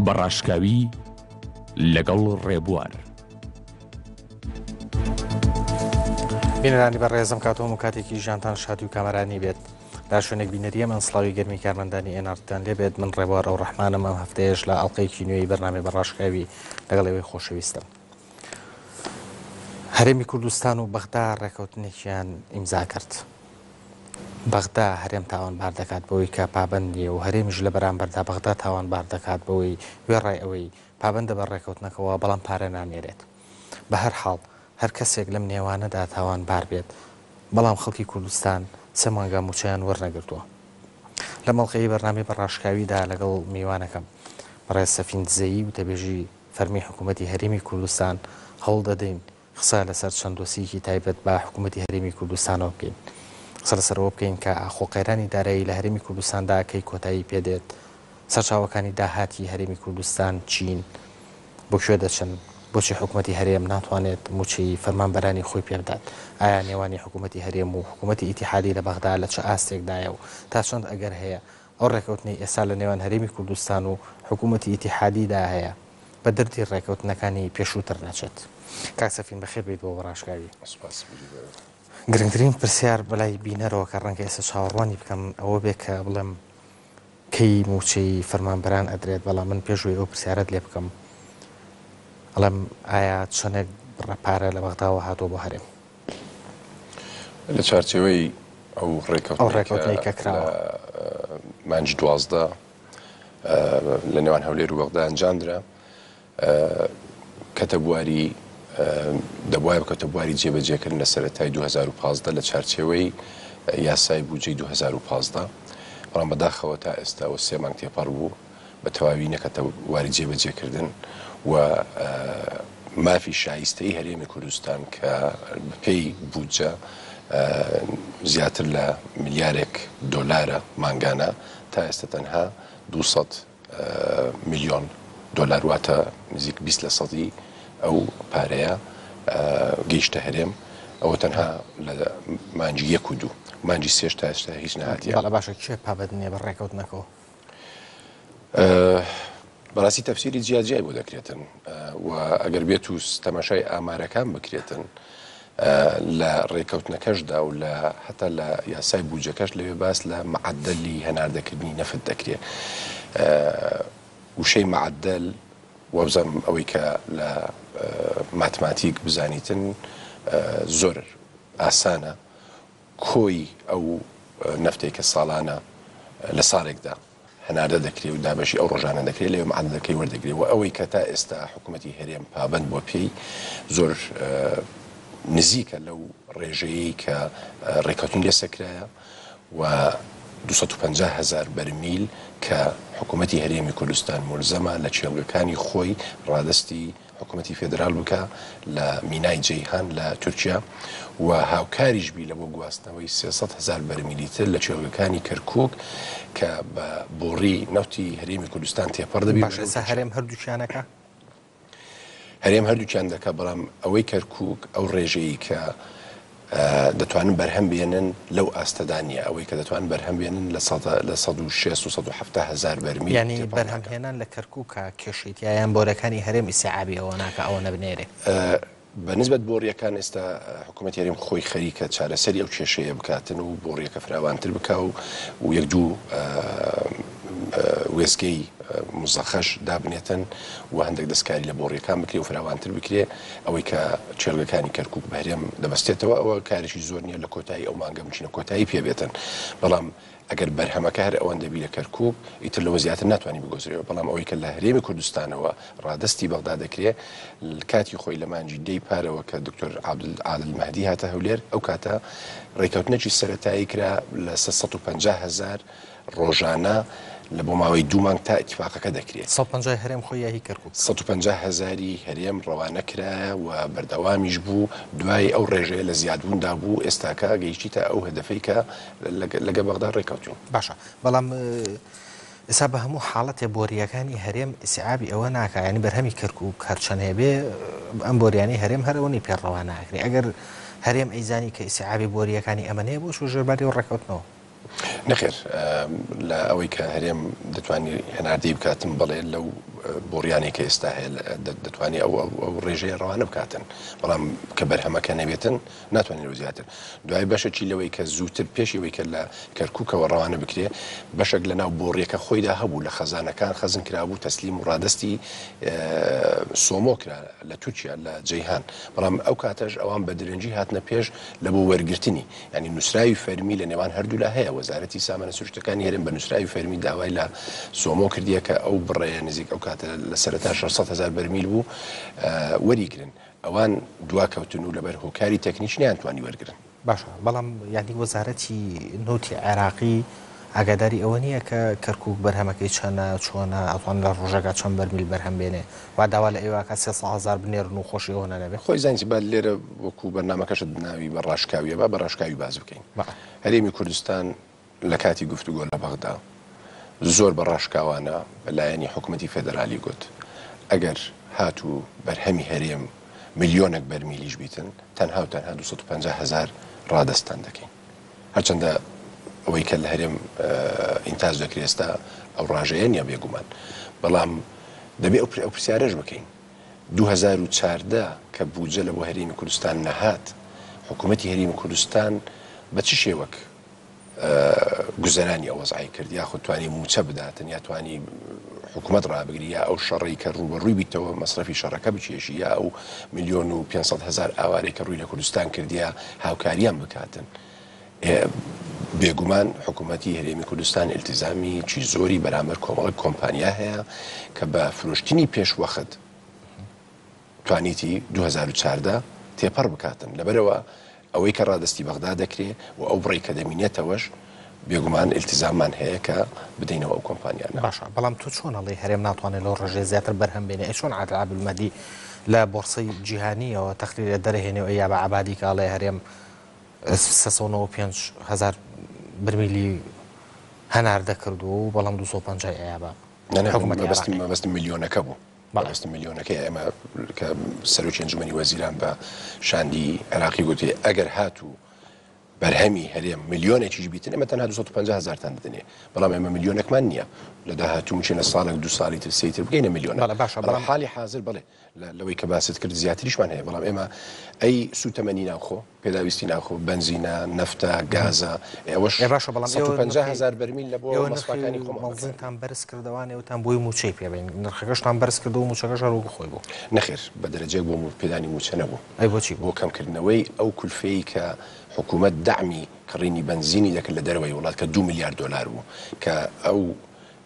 بەڕاشکاوی لەگەڵ ڕێبوار. بینەرانی بەڕێزم کاتۆم و کاتێکی ژیانتان شادی و کامەرانی بێت. دا شوێنێک بینەریە من سڵاوی گەرمی کارمەندانی ئێنارتان لێ بێت. من ڕێبوار ئەو ڕەحمانم ئەم هەفتەیەش لە ئەڵقەیەکی نوێی بەرنامەی بەڕاشکاوی لەگەڵ ئێوەی خۆشەویستم. هەرێمی کوردستان و بەغدا ڕێکەوتنێکیان ئیمزا کرد. بەغدا هەرێم تاوانبار دەکات بەوەی کە پابەندیە و هەرێمیش لە بەرامبەردا بەغدا تاوانبار دەکات بەوەی وێڕای ئەوەی پابەندە بە ڕێکەوتنەکەەوە بەڵام پارە نانێرێت. بە هەر حاڵ هەر کەسێک لەم نێوانەدا تاوانبار بێت، بەڵام خەڵکی کوردستان سێ مانگە موچەیان وەرنەگرتووە. لە مەڵقەی بەرنامەی بەڕاشکاویدا لەگەڵ میوانەکەم بەڕێز سەفین دزەیی و تەبێژی فەرمی حکوومەتی هەرێمی کوردستان هەوڵ دەدەین قسە لەسەر چەند دۆسیەکی تایبەت بە حکوومەتی هەرێمی کوردستانەوە بکەین. قسە لەسەرەوە بکەین کە ئاخۆقێرانی دارایی لە هەرێمی کوردستاندا کەی کۆتایی پێدێت، سەرچاوەکانی داهاتی هەرێمی کوردستان چین، بۆ کوێ دەچن، بۆچی حکوومەتی هەرێم ناتوانێت موچەی فەرمانبەرانی خۆی پێ بدات، ئایا نێوانی حکوومەتی هەرێم و حکوومەتی ئیتیحادی لە بەغدا لە چه ئاستێکدایە و تا چەند ئەگەر هەیە ئەو ڕێکەوتنی ئێستا لە نێوان هەرێمی کوردستان و حکوومەتی ئیتیحادیدا هەیە بە دەردی ڕێکەوتنەکانی پێشووتر نەچێت. کاک سەفین بەخێر بیت بۆ بەڕاشکاوی. گرنگترین پرسیار بەلای بینەرەوە کە ڕەنگە ئێستا چاوەڕوانی بکەم ئەوە بێ کە بڵێم کەی موچەی فەرمانبەران ئەدرێت، بەڵام من پێشووی ئەو پرسیارەت لێ بکەم ئەڵێم ئایا چۆنێک بڕەپارە لە بەغداوە هاتۆ بۆ هەرێم لە چارچێوەی ئەو ڕێکەوتنەی کە کراوە مانجی 12 لە نێوان هەولێر و بەغدا ئەنجامدرا کەتەبواری دەبوایە کەتەبواری جێبەجێکردن لە سەرەتای 2015 لە چارچێوەی یاسای بودجەی 2015 بەڵام بەداخەوە تا ئێستا و 3 مانگ تێپەڕ بوو بە تەواوی نەکەتەواری جێبەجێکردن و مافی شایستەی هەرێمی کوردستان کە پێی بودجە زیاتر لە ملیارێک دۆلارە مانگانە تا ئێستا تەنها 200 میلیۆن دۆلار واتە نزیک 20% ئەو پارەیە گەیشتە هەرێم، ئەوە تەنها لە مانجی 1 و 2 مانجی 3 تا ئێستا هیچ نەهاتیە. بەڵام باشە کێ پابەندنیە بە ڕێکەوتنەکەەوە؟ بەڕاستی تەفسیری جیاجیای بۆ دەکرێتن و ئەگەر بێت و تەماشای ئامارەکان بکرێتن لە ڕێکەوتنەکەشدا و لە حتا لە یاسای بودجەکەش لەوێ باس لە معدەلی هەناردەکردنی نەفت دەکرێت. وشەی معدەل وەبزەم ئەوەی کە لە ماتماتیک بزانیتن زۆر ئاسانە کۆی ئەو نەفتێک کە ساڵانە لە ساڵێکدا هەناردە دەکرێت و دابەشی ئەو ڕۆژانە دەکرێت لەوێ معدەکەی وەردەگرێت و ئەوەی کە تا ئێستا حکوومەتی هەرێم پابەند بۆ پێی زۆر نزیکە لەو ڕێژەیەی کە ڕێکەوتن لێسەکرایە و 250,000 بەرمیل کە حکوومەتی هەرێمی کوردستان ملزەمە لە چێڵگەکانی خۆی ڕادستی حکوومەتی فێدرال بکە لە مینای جەیهان لە تورکیا و هاوکاریش بی لە بۆ گواستنەوەی 300,000 بەرمیلیتر لە چێڵگەکانی کەرکووک کە بە بۆڕی نەوتی هەرێمی کوردستان تێپەڕ دەبێت. باشە هەرێم هەردووچیانەکە؟ هەرێم هەردووچیان دەکە، بەڵام ئەوەی کەرکووک ئەو ڕێژەیە کە دەتوانن بەرهەم بێنن لەو ئاستەدانە ئەوەی کە دەتوانن بەرهەم بێنن لە 160,000 بەرمیل. یعنی بەرهەمهێنان لە کەرکووکە کێشێتیان بۆرەکانی هەرێم ئیسعابی ئەوە ناکە ئەوە نەبنێرێ. بەنسبەت بۆڕیەکان ئێستا حکوومەتی هەرێم خۆی خەریکە چارەسەری ئەو کێشەیە بکاتن و بۆڕیەکە فراوانتر بکە و یەک دوو وێستگەی مزەخەش دابنێتن و هەندێک دەستکاری لە بۆڕیەکان بکرێ و فراوانتر بکرێ ئەوەی کە چێڵگەکانی کەرکووک بە هەرێم دەبەستێتەوە. ئەوە کارێکی زۆر نییە لە کۆتایی ئەو مانگە بچینە کۆتایی پێبێتن، بەڵام ئەگەر بەرهەمەکە هەر ئەوەن دەبی لە کەرکووک ئیتر لەوە زیاتر ناتوانانی بگۆزرێەوە، بەڵام ئەوەی کە لە هەرێمی کوردستانەوە ڕادستی بەغدا دەکرێت کاتی خۆی لە مانجی دەی پارەوە کە دکتۆر عادل مەهدی هاتە هەولێر ئەو کاتە ڕێکەوتنێکی سەرەتایی کرا لە 150,000 ڕۆژانە لە بۆ ماوەی 2 مانگ تا ئیتفاقەکە دەکرێت. 150 هەرێم خۆی یاهی کەرکووک 150,000 هەرێم ڕەوانە کرایە و بەردەوامیش بوو. دوای ئەو ڕێژەیە لە زیادبووندا بوو، ئێستاکە گەیشتی تا ئەو هەدەفەی کە لەگە بەغدا ڕێکەوتوون. باشە، بەڵام ئێستا بە هەموو حاڵەتێ بۆریەکانی هەرێم ئیسعابی ئەوە ناکە، ینی بەرهەمی کەرکووک هەرچەند هەبێ ئەم بۆریانی هەرێم هەرەوەنی پێڕەوا ناکرێ. ئەگەر هەرێم ئەیزانی کە ئیسعابی بۆریەکانی ئەمەنەیە بۆ ژێرباری و ڕێکەوتنەوە نەخێر لە ئەوەی کە هەرێم دەتوانانی هەناردەی بکاتم بڵێ لەو بۆڕیانێک کە ئێستا هەیە دەتوانێت ئەو ڕێژەیە ڕەوانە بکاتن بەڵام کە بەرهەمەکە نەبێتن ناتوانێت لەو زیاتر دوای بەشێکی لەوەی کە زووتر پێشەوەی کە لە کەرکووکەوە ڕەوانە بکرێ بەشێک لە ناو بۆڕیەکە خۆیدا هەبوو لە خەزانەکان خەزم کرابوو تەسلیم و ڕادستی سۆمۆ کرا لە تورکیا لە جەیهان بەڵام ئەو کاتەش ئەوان بە درەنجی هاتنە پێش لە بۆ وەرگرتنی ینی نووسراوی فەرمی لە نێوان هەردوو لا هەیە وەزارەتی سامانە سروشتەکانی هێرن بە نووسراوی فەرمی داوای لە سۆمۆ کردیە کە ئەو بڕێە نزیک ئەو کاتە لە سەرەتا 600,000 بەرمیل بوو وەریگرن ئەوان دواکەوتن و لەبەر هۆکاری تەکنیکی نیانتوانی وەرگرن باشە بەڵام یادی وەزارەتی نوتی عێراقی ئاگاداری ئەوە نییە کە کەرکووک بەرهەمەکەی چەنە چۆنە ئەتوان لە ڕۆژەکە چەند بەرمیل بەرهەم بێنێ وا داوا لە ئێوەکە 300,000 بنێرن و خۆشی ئەوە نەبێت خۆی زانسی با لێرە وەکو بەرنامەکەشت ناوی بە ڕاشکاویە بە ڕاشکاوی باز بکەین هەرێمی کوردستان لە کاتی گفتوگۆ لە بەغدا زۆر بە ڕاشکاوانە بەلایەنی حکوومەتی فێدەرالی گوت ئەگەر هاتوو بەرهەمی هەرێم ملیۆنێک بەرمیلیش بیتن تەنها و تەنها 250,000 ڕادەستان دەکەین هەرچەندە ئەوەی کە لە هەرێم ئینتاج دەکرێت ئێستا ئەو ڕاژەیە نیە بێگومان بەڵام دەبێت ئەو پرسیارەش بکەین 2014 کە بودجە لە بۆ هەرێمی کوردستان نەهات حکوومەتی هەرێمی کوردستان بە چ شێوەک گوزەرانی ئەو وەزعی کرد یاخود توانی موچە بداتن یا توانی حکوومەت ڕابگری یا ئەو شەڕی کە ڕوبەڕووی بیتەوە مەصرفی شەڕەکە بچێشی یا ئەو 1,500,000 ئاوارەی کە ڕووی لە کوردستان کردیا هاوکاریان بکاتن بێگومان حکوومەتی هەرێمی کوردستان ئیلتیزامی چی زۆری بەرامبەر کۆمەڵک کۆمپانیا هەیە کە بە فرۆشتنی پێشوەخت توانیتی 2014 تێپەڕ بکاتن لەبەرەوە ئەوەی کە ڕادستی بەغدا دەکرێت و ئەو بڕێ کە دەمینێتەوەش بێگومان ئیلتیزاممان هەیە کە بدەینەوە ئەو کۆمپانیانە باشە بەڵام تۆ چۆن ئەڵێ هەرێم ناتوانێت لەو ڕژێ زیاتر بەرهەم بێنێ چۆن عادل عەبدولمەدی لە بۆرسەی جیهانیەوە تەقریرە دەرەهێنێ یا بە عەبادی کە ئەڵێ هەرێم 395,000 برمیلی هەنار دەکردو و بەڵام 250 ئەیابە مەبەستی ملیۆنەکە بوو بەڕاستی ملیۆنەکەی ئێمە کە سەرۆکی ئەنجومەنی وەزیران بە شاندی عێراقی گوتی ئەگەر هاتوو بەرهەمی هەرێم ملیۆنێکیش بیتن ئێمە تەنها 250,000 تان دەدەنێ بەڵام ئێمە ملیۆنێکمان نییە لە داهاتوو چێنە ساڵێک دو ساڵی تر سێتر بگەینە ملیۆن بەڵام حالی حاضر بڵێ لەوەی کە باست کرد زیاتریشمان هەیە بەڵام ئێمە ئەی سوتەمەنی ناوخۆ پێداویستی ناوخۆ بنزینە نەفتە گازە ئێوەش 150,000 بەرمیل لە بۆ مەسفەکانی خۆمەڵزینتان بەرز کردوانێ وتان بۆی موچەی پێبین نرخەکەشتان بەرز کردو و موچەکەش هەروەکو خۆی بوو نەخێر بە دەرەجەیەک بۆ پێدانی موچە نەبوو ئەی بۆچی بۆ کەمکردنەوەی ئەو کولفەی کە حکوومەت دعمی کڕینی بنزینی دەکرد لە دەرەوەی وڵات کە 2 میلیارد دلار بوو کە ئەو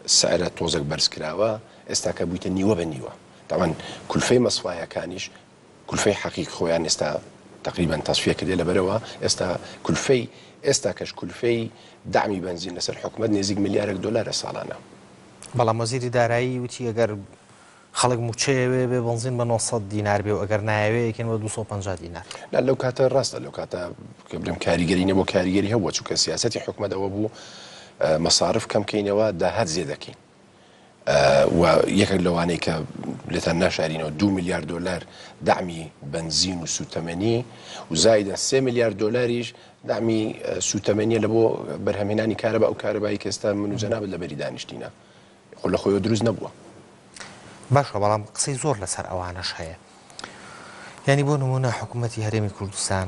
سعرە تۆزێک بەرز کراوە ئێستا کە بوویتە نیوە بە نیوە تاوان کولفەی مەسوایەکانیش کولفەی حەقیق خۆیان ئێستا تقریبا تەصفیە کردێ لەبەرەوە ئێستا کولفەی ئێستا کەش کولفەی دعمی بنزین لەسەر حکوومەت نێزیک ملیارێک دلارە ساڵانە بەڵام وەزیری دارایی وتی ئەگەر خەڵک موچەیەوێ بێ بنزین بە 900 دینار بێ و ئەگەر نایەوێ یەکێن بە 250 دینار لەو کاتە ڕاستە لەو کاتە کە برم کاریگەری نەبوو کاریگەری هەبووە چونکە سیاسەتی حکوومەت ئەوە بوو مەصارف کەمکەینەوە داهات زێ دەکەین و یەکێک لەوانەی کە لێتان ناشارینەوە 2 میلیارد دلار دعمی بنزین و سوتەمەنی و زایدە 3 میلیارد دلاریش دعمی سوتەمەنیە لە بۆ بەرهەمهێنانی کارەبا ئەو کارەبایی کە ئێستا من و جەنابەت لەبەری دانیشتینە خۆ لە خۆیەوە دروست نەبووە باشە بەڵام قسەی زۆر لەسەر ئەوانەش هەیە یعنی بۆ نمونە حکوومەتی هەرێمی کوردستان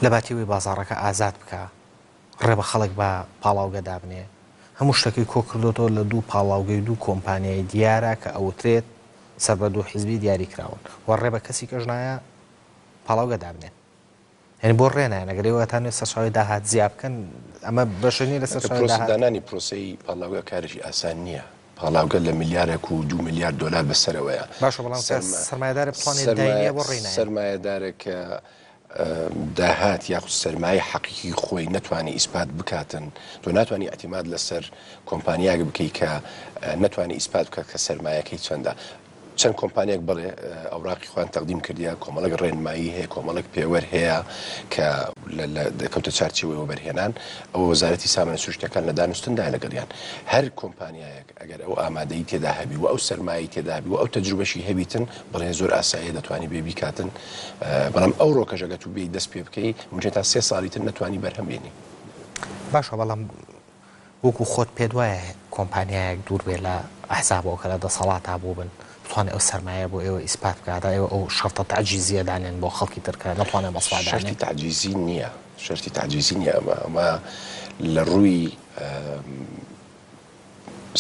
لە باتیەوەی بازاڕەکە ئازاد بکە ڕێ بە خەڵک بە پاڵاوگە دابنێ هەموو شتەکەی کۆ کردوەوە لە دوو پاڵاوگەی دوو کۆمپانیای دیارە کە ئەوترێت سەر بە دوو حیزبی دیاری کراون و ڕێ بە کەسی کەژنایە پاڵاوگە دابنێ یعنی بۆ ڕێنایە نەگەرەوەتانێت سەرچاوی داهات زیاب بکەن ئەمە بەشنی لەسەر دانانی پرۆسی پاڵاوگە کارێکی ئاسان نییە پاڵاوگە لە ملیارێک و 2 میلیارد دلار بەسەرەوەیە باشە بەڵام سەرمایه‌دار پڵانی داینیە بۆ ڕێنایە سەرمایه‌دارێکە داهات یاخود سەرمایە حەقیقی خۆی نەتوانی ئیسپات بکاتن تۆ ناتوانانی ئەتیماد لەسەر کۆمپانیاک بکەی کە نەتوانی ئیسپات بکات کە سەرمایەکەی چەندە چەند کۆمپانیاک بڵێ ئەوراقی خۆیان تەقدیم کردیا کۆمەڵک ڕێنمایی هەیە کۆمەڵک پێوەەر هەیە کە دەکەوتە چارچێوەوە بەرهێنان ئەو وەزارەتی سامانە سروشتەکان لە دانوستندای لەگەڵیان هەر کۆمپانیایەک ئەگەر ئەو ئامادەی تێدا هەبی و ئەو سەرمایی تێدا هەبی و ئەو تەجروبەشی هەبیتن بڵێ زۆر ئاساییە دەتوانی بێ بیکاتن بەڵام ئەو ڕۆکەژەگە تو بێی دەست پێ بکەی مونجێت تا 3 ساڵی تر نەتوانی بەرهەم بێنی باشە بەڵام وەکو خۆت پێت وایە کۆمپانیایەک دوور بێ لە ئەحزابەوە کە لە دەسەڵاتە بوو بن بتوانێت ئەو سەرمایە بۆ ئێوە ئیسپات بکات ئێوە ئەو شەرتە تعجیزیە دانێن بۆ خەڵکی ترکە نەتوانێت مەسڵادانێن. شەرتی تعجیزی نییە، شەرتی تعجیزی نییە. ئەمە لە ڕووی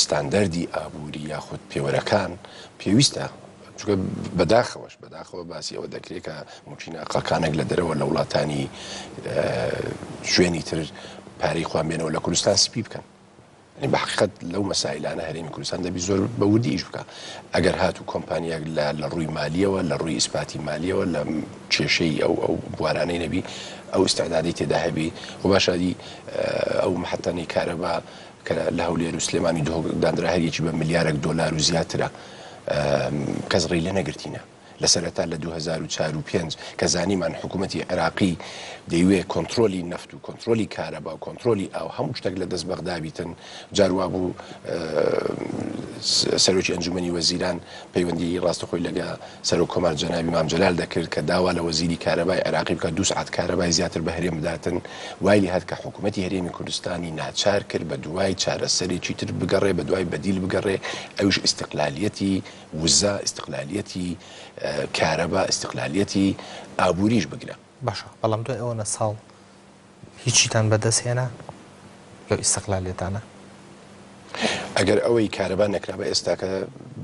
ستاندەردی ئابووری یاخود پێوەرەکان پێویستە، چونکە بەداخەوە باسی ئەوە دەکرێت کە موچینە قەکانێک لە دەرەوە لە وڵاتانی شوێنی تر پارەی خوان بێنەوە لە کوردستان سپی بکەن. بەحقیقەت لەو مەسائلانە هەرێمی کوردستان دەبی زۆر بەوردی ئیش بکە. ئەگەر هاتوو کۆمپانیاک لە ڕووی مالیەوە لە ڕووی ئیسپاتی مالیەوە لە کێشەی ئەو بوارانەی نەبی ئەو ئیستعدادی تێدا هەبی خۆ باشادی ئەو محەتەنەی کارەبا کە لە هەولێر و سلێمانی دانرا هەریەکی بە ملیارێک دۆلار و زیاترە کەس ڕێی لە نەگرتینە لە سەرەتا لە 2004 و 5 کە زانیمان حکوومەتی عێراقی دەیوێ کۆنتترۆلی نەفت و کۆنتترۆلی کارەبا و کۆنتترۆلی ئەو هەموو شتێک لە دەست بەغدابیتن جاروا بوو سەرۆکی ئەنجومەنی وەزیران پەیوەندی ڕاستەخۆی لەگە سەرۆک کۆمار جەنابی مام جەلال دەکرد کە داوا لە وەزیری کارەبای عێراقی بکە 2 سعات کارەبای زیاتر بە هەرێم بداتن وای لێ هات کە حکوومەتی هەرێمی کوردستانی ناچار کرد بە دوای چارەسەرێکی تر بگەڕێ بە دوای بەدیل بگەڕێ ئەوش ئیستقلالیەتی وزە ئیستقلالیەتی کارەبا ئیستقلالیەتی ئابووریش بگرە. باشە بەڵام دوای ئەوەنە ساڵ هیچیتان بەدەست هێنا لەو ئیستقلالیەتانە؟ ئەگەر ئەوەی کارەبا نەکرا بە ئێستاکە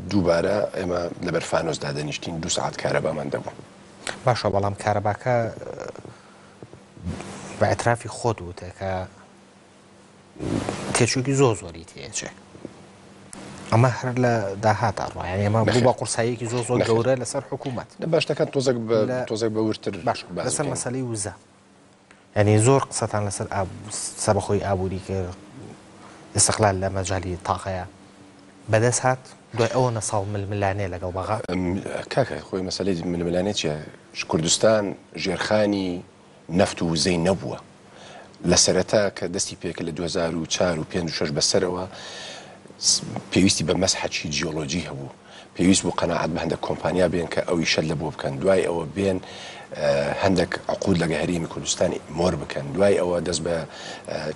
دووبارە ئێمە لەبەر فانۆسدا دەنیشتین 2 سعات کارەبامان دەبوو. باشە بەڵام کارەباکە بە ئەترافی خۆت وتە کە تێچووکی زۆری تێچێ ئەمە هەر لە داهاتا ڕایان ئێمە بوو بە قورساییەکی زۆر گەورە لەسەر حکوومەت لە باشەکان تۆزێک بەورتر لەسەر مەسەلەی وزە ینی زۆر قسەتان لەسەر سەبەخۆی ئابووری کرد ئستقلال لە مەجای تاقەیە بەدەست هات دوای ئەوە ساڵ ململانێ لەگەڵ بەغا کاکە خۆی مەسەلەی ململانێ چیە؟ کوردستان ژێرخانی نەفت و وزەی نەبووە لە سەرەتا کە دەستی پێکە لە 2004 و 5 و 6 بەسەرەوە پێویستی بە مەسحەکی جیۆلۆجی هەبوو، پێویست بوو قەناعەت بە هەندێک کۆمپانیا بێن کە ئەوی شەل لە بۆ بکەن، دوای ئەوە بێن هەندێک عقود لەگە هەرێمی کوردستانی مۆر بکەن، دوای ئەوە دەست بە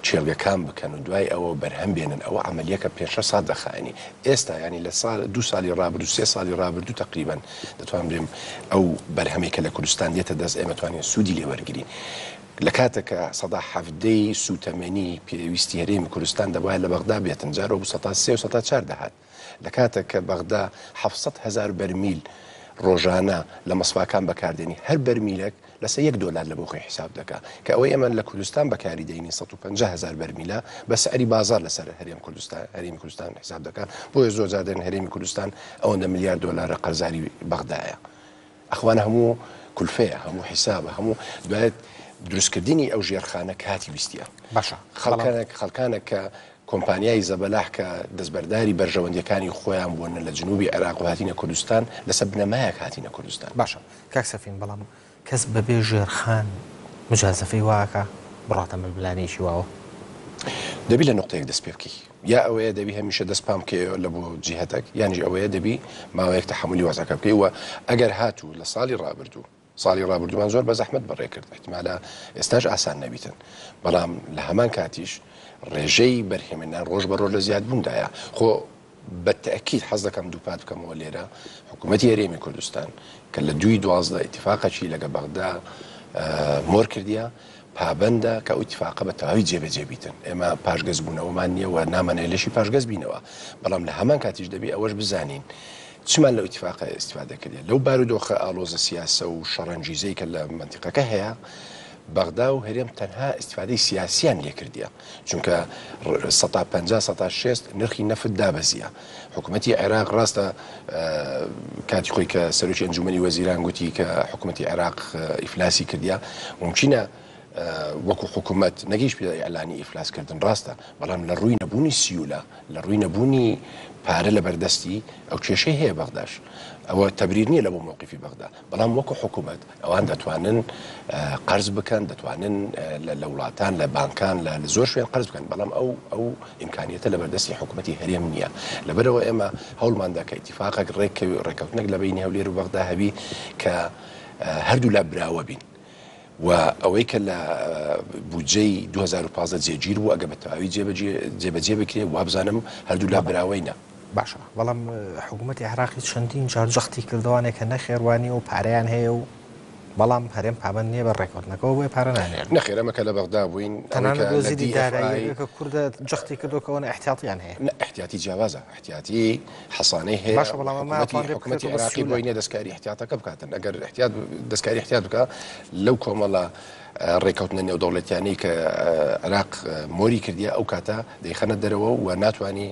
چێلگەکان بکەن و دوای ئەوە بەرهەم بێنن. ئەوە عملیەکە 5 ساڵ دەخایەنی. ئێستا ینی لە 2 ساڵی ڕابردوو 3 ساڵی ڕابردوو تقریبان دەتوان بڵێم ئەو بەرهەمێکە لە کوردستان دێتە دەست ئێمە توانین سوودی لێ وەرگرین. لە کاتێکە 170 سوتەمەنی پێویستی هەرێمی کوردستان دەبایە لە بەغدا بێتن جارۆ بوو 103 و 104 دەهات لە کاتێککە بەغدا 700,000 بەرمیل ڕۆژانە لە مەسواکان بەکاردێنی هەر بەرمیلێک لەسەر $1 لە بۆ خۆی حساب دەکا کە ئەوەی ئەمە لە کوردستان بەکاری دەینی 150,000 بەرمیلە بە سعری بازار لەسەر هەرێمی کوردستان حساب دەکات. بۆیە زۆر جادێن هەرێمی کوردستان ئەوەندە $1 ملیار قەرزاری بەغدایە. ئەخوانە هەموو کولفەیە، هەموو حیسابە، هەموو دوایێت دروستکردنی ئەو ژێرخانە کاتی ویستیە. باشە خەڵکانێک کە کۆمپانیای زەبەلاح کە دەستبەرداری بەرژەوەندیەکانی خۆیان بوون لە جنوبی عێراق و هاتینە کوردستان لەسەر بنەمایەک هاتینە کوردستان. باشە کاک سەفین بەڵام کەس بەبێ ژێرخان مجازەفەی واکە بڕاتە ململانێکی واوە دەبی لە نقطەیەک دەست پێ بکەی، یا ئەوەیە دەبی هەمیشە دەست پام بکەی لە بۆ جیهەتێک، یانیش ئەوەیە دەبی ماوەیەک تەحملی وازەکە بکەی. و ئەگەر هاتوو لە ساڵی ڕابردووان زۆر بە زەحمەت بەڕێ کرد، احتمالە ئێستاش ئاسان نەبیتن، بەڵام لە هەمان کاتیش ڕێژەی بەرهێمنان ڕۆژ بە ڕۆژ لە زیادبووندایە. خۆ بە تەکید حەز دەکەم دووپات بکەمەوە لێرە حکوومەتی هەرێمی کوردستان کە لە 2012 ئیتیفاقەکی لەگە بەغدا مۆر کردیە پابەندە کە ئەو ئیتیفاقە بە تەواوی جێبەجێ بیتن. ئێمە پاشگەز بوونەوەمان نییە و نامانێ لەشی پاشگەز بینەوە، بەڵام لە هەمان کاتیش دەبی ئەوەش بزانین چمان لەو ئیتیفاقە ئیستیفادە کردێت. لەو بارودۆخە ئالۆزە سیاسە و شەڕەنگیزەی کە لە منتیقەکە هەیە بەغدا و هەرێم تەنها ئیستیفادەی سیاسیان لێ کردیە، چونکە 150-160 نرخی نەفت دابەزیە. حکوومەتی عێراق ڕاستە کاتی خۆی کە سەرۆکی ئەنجومەنی وەزیران گوتی کە حکوومەتی عێراق ئیفلاسی کردیە، ممکنە وەکو حکوومەت نەگەیشت پێ ئیعلانی ئیفلاسکردن ڕاستە، بەڵام لە ڕووی نەبوونی سیولە، لە ڕووی نەبوونی پارە لە بەردەستی ئەو کێشەی هەیە بەغداش. ئەوە تەبریر نییە لە بۆ مووقیفی بەغدا، بەڵام وەکو حکوومەت ئەوان دەتوانن قەرز بکەن، دەتوانن لە وڵاتان لە بانکان لە زۆر شوێن قەرز بکەن، بەڵام ئەو ئیمکانیەتە لە بەردەستی حکوومەتی هەرێم نییە. لەبەرەوە ئێمە هەوڵماندا کە ئیتیفاقێک ڕێککەوتنێک لە بینی هەولێر و بەغدا هەبی کە هەردوو لا براوە بین. و ئەوەی کە لە بودجەی 2015 جێگیر بوو ئەگە بە تەواوی جێبەجێ بکرێ وابزانم هەردوو لا براوەینە. باشە بەڵام حکوومەتی عێراقی چەندین جار جەختی کردوانێک کە نەخێوانی و پارەیان هەیە و بەڵام هەرێم پابند نییە بە ڕێکۆردنەکەەوە بۆی پارە نانێن نەخێرەمەکە لە بەغدا بووین تەنانە دۆزیدی داراییەکە کوردە جەختی کردوکەوەە احتیاطیان هەیە احتیاطی جیاوازە احتیاطی حەسانەی هەیە باشە بەڵام حکوومەتی عێراقی بۆی نیە دەستکاری احتیاطەکە بکاتن ئەگەر دەستکاری احتیاط بکە لەو کۆمەڵە ڕێکەوتنە نێودەوڵەتیانەی کە عێراق مۆری کردیە ئەو کاتە دەیخەنە دەرەوە و ناتوانانی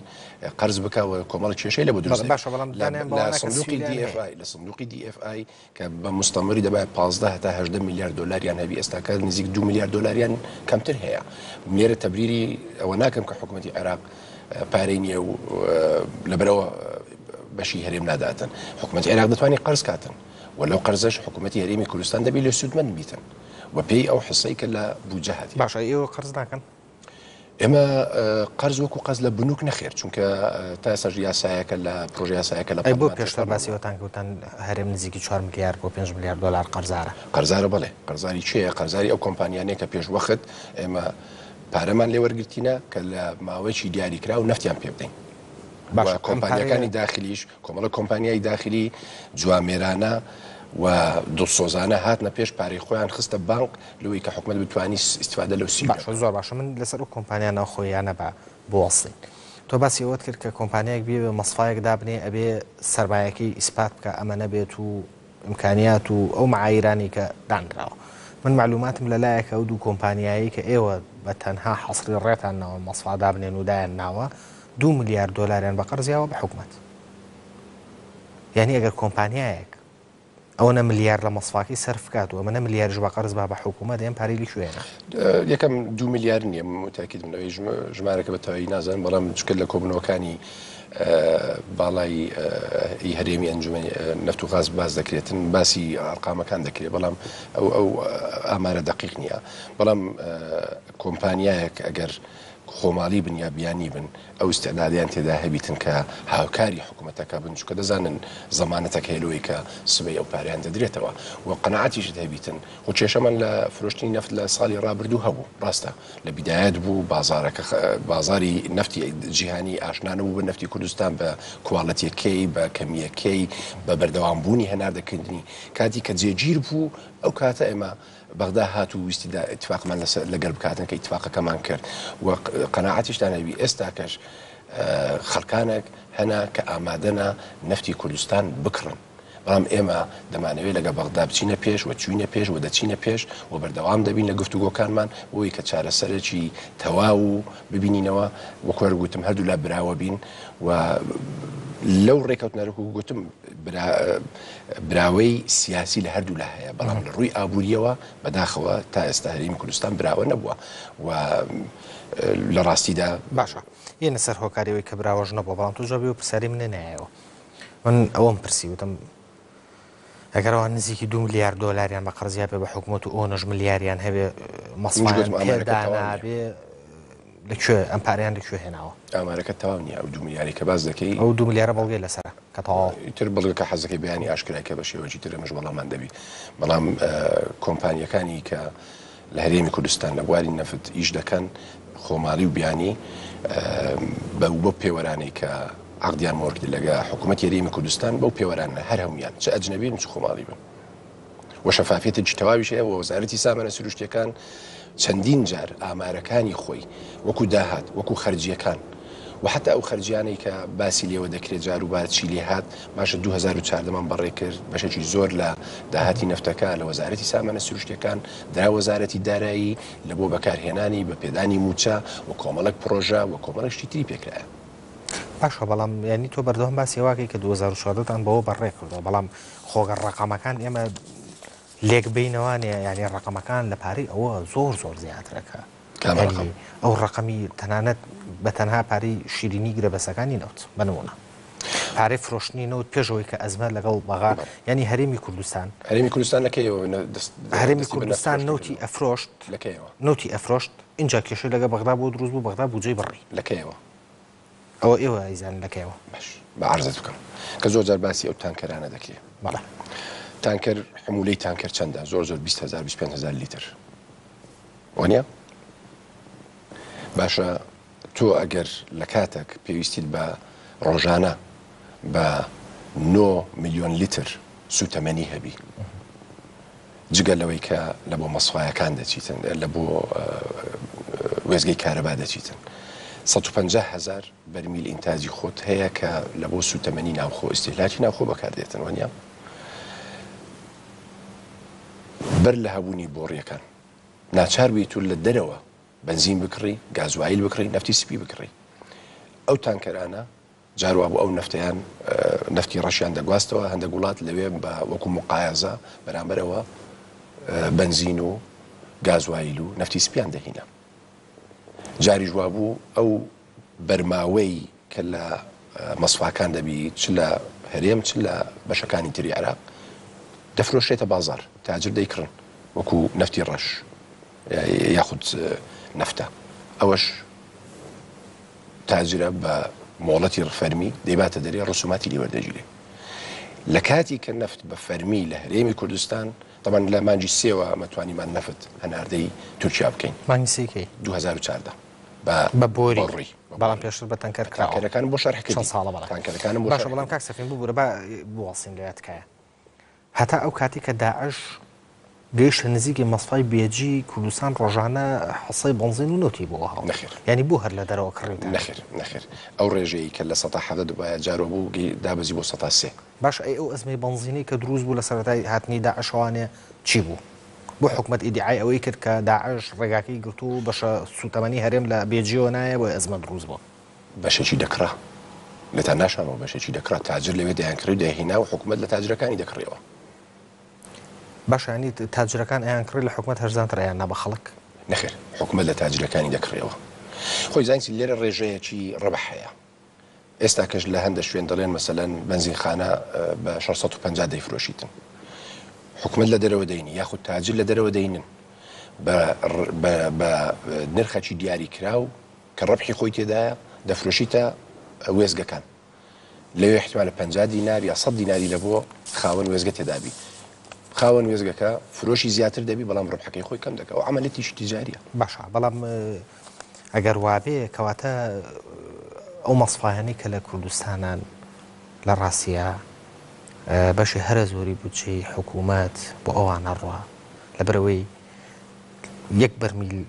قەرز بکەوە کۆمەڵ کێشەی لە بۆ دروست باشە بەڵام لە سندوقی DFI لە سندوقی DFI کە بە مستەمەری دەبێت 15 تا 18 میلیارد دلار هەبی ئێستاکە نزیک 2 میلیارد دلار کەمتر هەیە. لێرە تەبریری ئەوە ناکەم کە حکوومەتی عێراق پارەی نییە و لەبەرەوە بەشی هەرێم ناداتن. حکوومەتی عێراق دەتوانێت قەرز کاتن و لەو قەرزەش حکوومەتی هەرێمی کوردستان دەبێت لە سودمەند بیتن و پێی ئەو حسەی کە لە بودجە هاتی. باشە ئێوە قەرز ناکەن؟ ئێمە قەرز وەکو قەرز لە بنوک نەخێر چونکە تا ئێستا یاسایەکە لە پرۆژه یاسایەکە لە بۆ پێشتر باسیوەتان کەوتان هەرێم نزیکی 4 میلیارد بۆ 5 میلیارد دلار قەرزارە بەڵێ قەرزاری چییە؟ قەرزاری ئەو کۆمپانیانەیە کە پێش وەخت ئێمە پارەمان لێ وەرگرتینە کە لە ماوەیەکی دیاری کرا و نەفتیان پێ بدەین. باشە کۆمپانیەکانی داخلیش کۆمەڵە کۆمپانیای داخلی جوامێرانە و دڵسۆزانە هاتنە پێش پارەی خۆیان خستە بانک لەوەی کە حکوومەت بتوانی استفادە لەو سی. زۆر باشە من لەسەر و کۆمپانیانە خۆیانە بە بۆڵسین. تۆ باسی ئەوت کرد کە کۆمپانیایەک بێ بە مەسفایەک دابنێ ئەبێ سەرمایەکەی ئیسپات بکە ئەمە نەبێت و ئیمکانیات و ئەو معایرانی کە دانراوە. من معلوماتم لەلایەکە ئەو دوو کۆمپانیایی کە ئێوە بە تەنها حەسری ڕێتانەوە مەسفا دابنێن و دایان ناوە 2 میلیارد دلاریان بە قەرزیاوە بە حکوومەت. یعنی ئەگەر کۆمپانیایەک ئەوەنە ملیار لە مەسفاکی سەرفکات و ئەمەە ملیارژ بە قەرز بە حکوومەت دەیان پارەی شوێنە یەکەم 2 میلیارد نییە متاکید منەوەی ژمارەکە بە تەواوی نازانم بەڵام چکە لە کۆبنەوەکانی باڵای هەرێمی ئەنجومەنی نەفت و غاز باز دەکرێتن باسی ئەرقامەکان دەکرێت بەڵام ئەو ئامارە دقیق نییە بەڵام کۆمپانیایەک ئەگەر خۆماڵی بن یا بیانی بن ئەو استعدادیان تێدا هەبیتن کە هاوکاری حکوومەتەکە بن چکە دەزانن زەمانەتەکە هێلوی کە سبەی ئەو پاریان دەدرێتەوە و قەنەعاتیشت هەبیتن و کێشەمان لە فرۆشتنی نەفت لە ساڵی ڕابردوو هەبوو ڕاستە لە بیدایەت بوو بازاری نەفتی جیهانی ئاشنانە بوو بە نەفتی کوردستان بە کوواڵەتیەکەی بە کەمیەکەی بە بەردەوامبوونی هەناردەکردنی کاتی کە جێگیر بوو ئەو کاتە ئێمە بەغدا هات و ویستیدا اتفاقمان لەگەر بکاتن کە اتفاقەکەمان کرد و قەنەعاتیشتان هەبی ئێستاکەش خەڵکانێک هەنا کە ئامادەنا نەفتی کوردستان بکڕن بەڵام ئێمە دەمانەوێت لەگە بەغدا بچینە پێش و چوینە پێش و دەچینە پێش و بەردەوام دەبین لە گفتوگۆکانمان بۆی کە چارەسەرێکی تەواو و ببینینەوە وەکوەر گوتم هەردوو لا براوە بین و لەو ڕێکەوتنەرەکو گوتم براوەی سیاسی لە هەردوو لا هەیە بەڵام لە ڕووی ئابوووریەوە بەداخەوە تا ئێستا هەرێمی کوردستان براوە نەبووە و لە ڕاستیدا باشە یەنە سەر هۆکاریەوەی کە براوەژ نەبووە بەڵام توۆ بێ و پرسیاری منە نایەوە من ئەوەم پرسی وتم ئەگەرەوە نزیکی 2 میلیارد دلاریان بە قەرزیا پێ بە حکوومەت و 9 میلیاریان هەبێ مەسڵیان پێدانابێ لەکوێ ئەم پاریان لەکوێ هێناوە ئامارەکە تەواو نیە ئەو 2 میلیاری کە باز دەکەی ئەو 2 میلیارە بەڵگەی لەسەر کە تر بڵگەکە حەزەکەی بەیانی ئاشکرایکە بە شێوەجی ترەمەش وەڵامان دەبی بەڵام کۆمپانیەکانی کە لە هەرێمی کوردستان لە بواری نەفت ئیش دەکەن خۆماڵی و بیانی بە پێوەرانەی کە عقدیان مۆرد لەگە حکوومەت هەرێمی کوردستان بەو پێوەرانە هەر هەمویان چ ئەجنەبین چ خۆماڵی بن و شەفافیەتێکی تەواویش هەیە و وەزارەتی سامانە سروشتیەکان چەندین جار ئامارەکانی خۆی وەکو داهات وەکو خەرجیەکان و حتا ئەو خەرجیانەی کە باسی لێوە دەکرێت جار و بارچی لێ هات باشە 2014مان بەڕێ کرد بەشێکی زۆر لە داهاتی نەفتەکە لە وەزارەتی سامانە سروشتیەکان درا وەزارەتی دارایی لە بۆ بەکارهێنانی بە پێدانی موچە و کۆمەڵک پرۆژە و کۆمەڵکشتی تری پێکرایە باشە بەڵام ینی تۆ بەردەوام باسی واکەی کە 2014تان بەوە بەڕێ کردەوە بەڵام خۆگەر ڕقەمەکان ئێمە لێک بینەوانێ ینی ڕقەمەکان لە پارەی ئەوە زۆر زیاترەکە ئەو ڕقەمی تەنانەت بە تەنها پارەی شیرینی گرەبەسەکانی نەوت بنمونە پارەی فرۆشتنی نەوت پێشەوەی کە ئەزمە لەگەڵ بەغا ینی هەرێمی کوردستان هەرێمی کوردستان نوتی ئەفرۆشت نوتی ئەفرۆشت اینجا کێشەی لەگە بەغدا بۆ دروست بوو بەغدا بودجەی بڕی لەکەیەوە ئەوە ئێوە ئەیزان لەکەیەوە باش بە عرضت بکەم کە زۆر جار باسی ئەو تانکەرانە دەکرێت بەڵێ تانکر حمولەی تانکر چەندە زۆر 20,000-25,000 لیتر وانە باشە تۆ ئەگەر لە کاتێک پێویستیت بە ڕۆژانە بە 9 میلیۆن لیتر سوتەمەنی هەبی جگە لەوەی کە لە بۆ مەسفایەکان دەچیتن لە بۆ وێزگەی کارەبا دەچیتن 150,000 بەرمیل ئینتاجی خۆت هەیە کە لە بۆ سوتەمەنی ناوخۆ ئیستیهلاکی ناوخۆ بەکاردێتن وانە بەر لە هەبوونی بۆڕیەکان ناچار بیت و لە دەرەوە بنزین بکڕی گازوایل بکڕی نەفتی سپی بکڕی ئەو تانکەرانە جارووا بۆ ئەو نەفتیان نەفتی ڕەشیان دەگواستەوە هەندێک وڵات لەوێ بە وەکو مقایەزە بەرامبەرەوە بنزین و گازوایل و نەفتی سپیان دەهینە جاری جووا بوو ئەو بەرماوەی کە لە مەسفاکان دەبی چ لە هەرێم چ لە بەشەکانی تری عێراق دەفرۆشێتە بازار تاجر دەیکڕن وەکو نەفتی ڕەش یاخود نەفتە ئەوەش تاجرە بە مۆڵەتی فەرمی دەیباتە دەرێ ڕسوماتی لی وەردەگیرێ لە کاتی کە نەفت بە فەرمی لە هەرێمی کوردستان طبعا لە مانجی سێوە مەتوانیمان نەفت هەناردەی تورکیا بکەین مانگی سێکەی 2014 بە بۆری بەڵام پێشتر بە تەنکەر تانکەرەکانم بۆ شەرح چەند ساڵە بەڵام تانکەرەکانم بۆ باشە بەڵام کاک سەفین ببوورە بوەڵسین لە یادکایە هەتا ئەو کاتی کە داعش گەیشتە نزیکی مەسفای بێجی کوردستان ڕۆژانە حەسەی بنزین و نوتی بۆ هەڵ ینی بوو هەر لە دەرەوە کڕیت نەخێر ئەو ڕێژەیە کە لە 170 دوبایە جارۆ بوو دابەزی بۆ 103 باش ئەو ئەزمەی بنزینی کە دروست بوو لە سەرەتای هاتنی داعشوانێ چی بوو بۆ حکومەت ئیدعای ئەوەی کرد کە داعش ڕێگاکەی گرت و بەشە سوتەمەنی هەرێم لە بێجیەوە نایە بۆ ئەزمە دروست بوو بەشێکی دەکڕا لێتان ناشانەوە بەشێکی دەکڕات تاجر لەوێ دەیانکڕی دەهێنا و حکومەت لە تاجرەکانی دەکڕێەوە باشانی تاجرەکان ئەیان کرد لە حکومەت هەرزانتر ئەیان نا بە خەڵک نەخێر حکومەت لە تاجرەکانی دەکڕێەوە خۆی زانسی لێرە ڕێژەیەکی ڕەبح هەیە ئێستا کەش لە هەندە شوێن دەڵێن مەسەلەن بنزینخانە بە 650 دەیفرۆشیتن حکومەت لە دەرەوە دەینی یاخود تاجر لە دەرەوە دەینن بە نرخەکی دیاری کراو کە ڕەبحی خۆی تێدایە دەفرۆشیتە وێزگەکان لەوێ احتمالە 50 دینار یا 100 دیناری لە بۆ خاوەن وێزگە تێدابی خاوەن وێزگەکە فرۆشی زیاتر دەبی بەڵام ڕەبحەکەی خۆی کەم دەکەوە عەمەلێتیشی تیجاریە باشە بەڵام ئەگەر وابێ کەواتە ئەو مەسفایانەی کە لە کوردستانان لە ڕاستیە بەشی هەرە زۆری بودجەی حکوومەت بۆ ئەوان نەڕوا لەبەرەوەی یەک بەرمیل